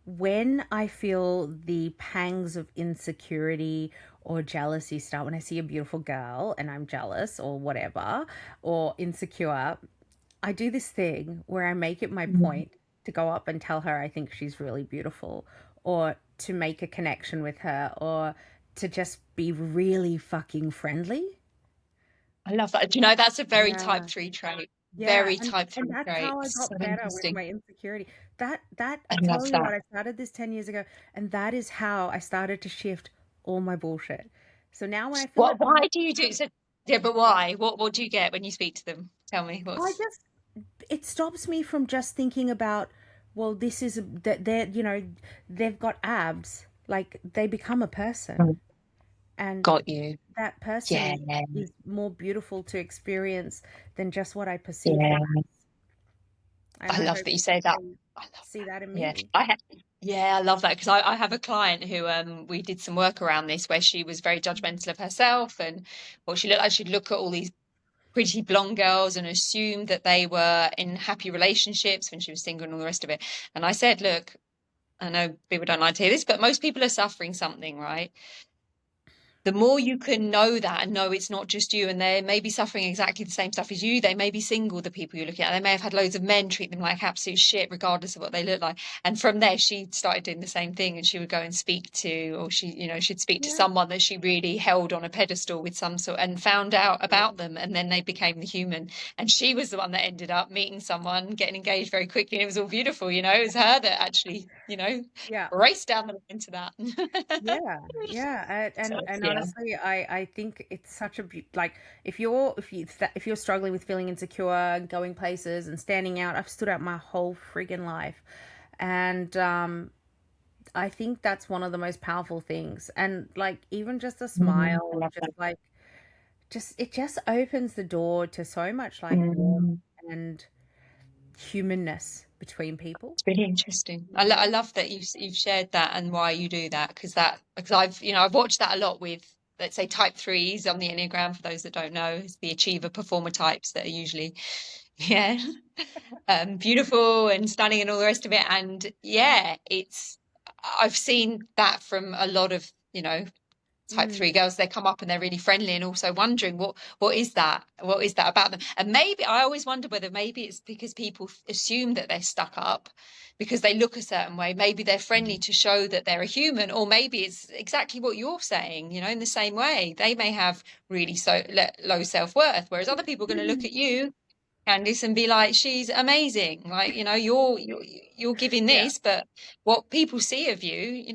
when I feel the pangs of insecurity or jealousy start, when I see a beautiful girl and I'm jealous or whatever, or insecure, I do this thing where I make it my Mm. point to go up and tell her I think she's really beautiful, or to make a connection with her, or to just be really fucking friendly. I love that. Do you know, that's a very type Yeah. 3 trait. Yeah, Very type and 3 that's trait. how I So got better with interesting. my insecurity. That I I love tell you that. what, I started this 10 years ago, and that is how I started to shift all my bullshit. So now when I feel like Why do you do so? Yeah, but why? What do you get when you speak to them? Tell me I what's. just it stops me from just thinking about, well, this is that they've got abs, like they become a person, Mm. and Got you. that person Yeah, is more beautiful to experience than just what I perceive them yeah. as. And I I love hope that you that say that. they I love see that. that in Yeah, me. yeah, I love that because I have a client who we did some work around this where she was very judgmental of herself and what she looked like. She'd look at all these pretty blonde girls and assume that they were in happy relationships when she was single and all the rest of it. And I said, look, I know people don't like to hear this, but most people are suffering something, right? the more you can know that and know it's not just you, and they may be suffering exactly the same stuff as you. They may be single, the people you're looking at. They may have had loads of men treat them like absolute shit, regardless of what they look like. And from there, she started doing the same thing, and she would go and speak to, or she'd speak to someone that she really held on a pedestal with some sort, and found out about them, and then they became the human. And she was the one that ended up meeting someone, getting engaged very quickly, and it was all beautiful. It was her that actually, raced down the line to that. And honestly, I think it's such a like, if you're struggling with feeling insecure, going places and standing out, I've stood out my whole friggin' life, and I think that's one of the most powerful things. And like, even just a smile, it just opens the door to so much like warmth and humanness between people. It's really interesting. I love that you've shared that and why you do that, because I've watched that a lot with, let's say, type 3s on the Enneagram. For those that don't know, it's the achiever performer types that are usually beautiful and stunning and all the rest of it. And I've seen that from a lot of type 3 girls. They come up and they're really friendly, and also wondering what is that about them. And maybe I always wonder whether maybe it's because people assume that they're stuck up because they look a certain way. Maybe they're friendly to show that they're a human, or maybe it's exactly what you're saying, in the same way. They may have really low self-worth, whereas other people are going to look at you, Candice, and be like, she's amazing. Like, you're giving this, but what people see of you,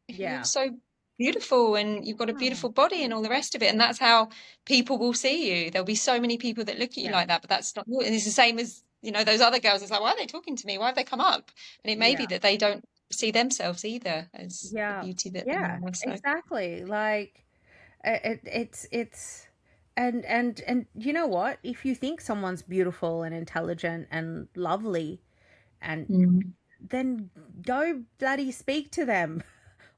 you're so beautiful, and you've got a beautiful body and all the rest of it. And that's how people will see you. There'll be so many people that look at you like that, but that's not you. And it's the same as, those other girls. It's like, why are they talking to me? Why have they come up? And it may be that they don't see themselves either as the beauty that they have. So. Exactly. Like, it's and you know what? If you think someone's beautiful and intelligent and lovely, and then go bloody speak to them,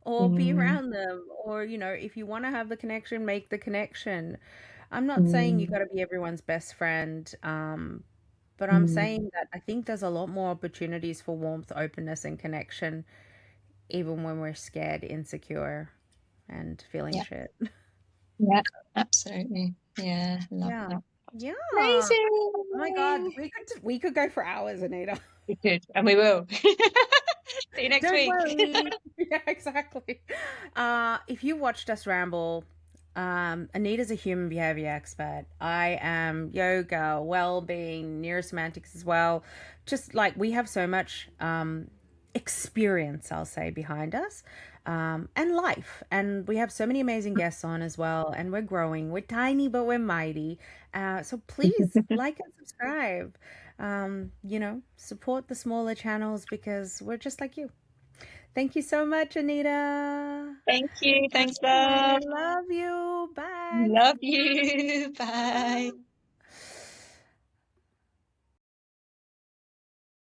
or be around them, or if you want to have the connection, make the connection. I'm not saying you got to be everyone's best friend, but I'm saying that I think there's a lot more opportunities for warmth, openness, and connection, even when we're scared, insecure, and feeling shit. Yeah, absolutely. Yeah, love that. Yeah. Amazing. Oh my God, we could go for hours, Anita. We could, and we will. See you next week. Yeah, exactly. If you watched us ramble, Anita's a human behavior expert. I am yoga, well-being, neurosemantics as well. Just like, we have so much experience, I'll say, behind us, and life. And we have so many amazing guests on as well. And we're growing. We're tiny, but we're mighty. So please like and subscribe. Support the smaller channels, because we're just like you. Thank you so much, Anita. Thank you. Thanks, love. Love you. Bye. Love you. Bye.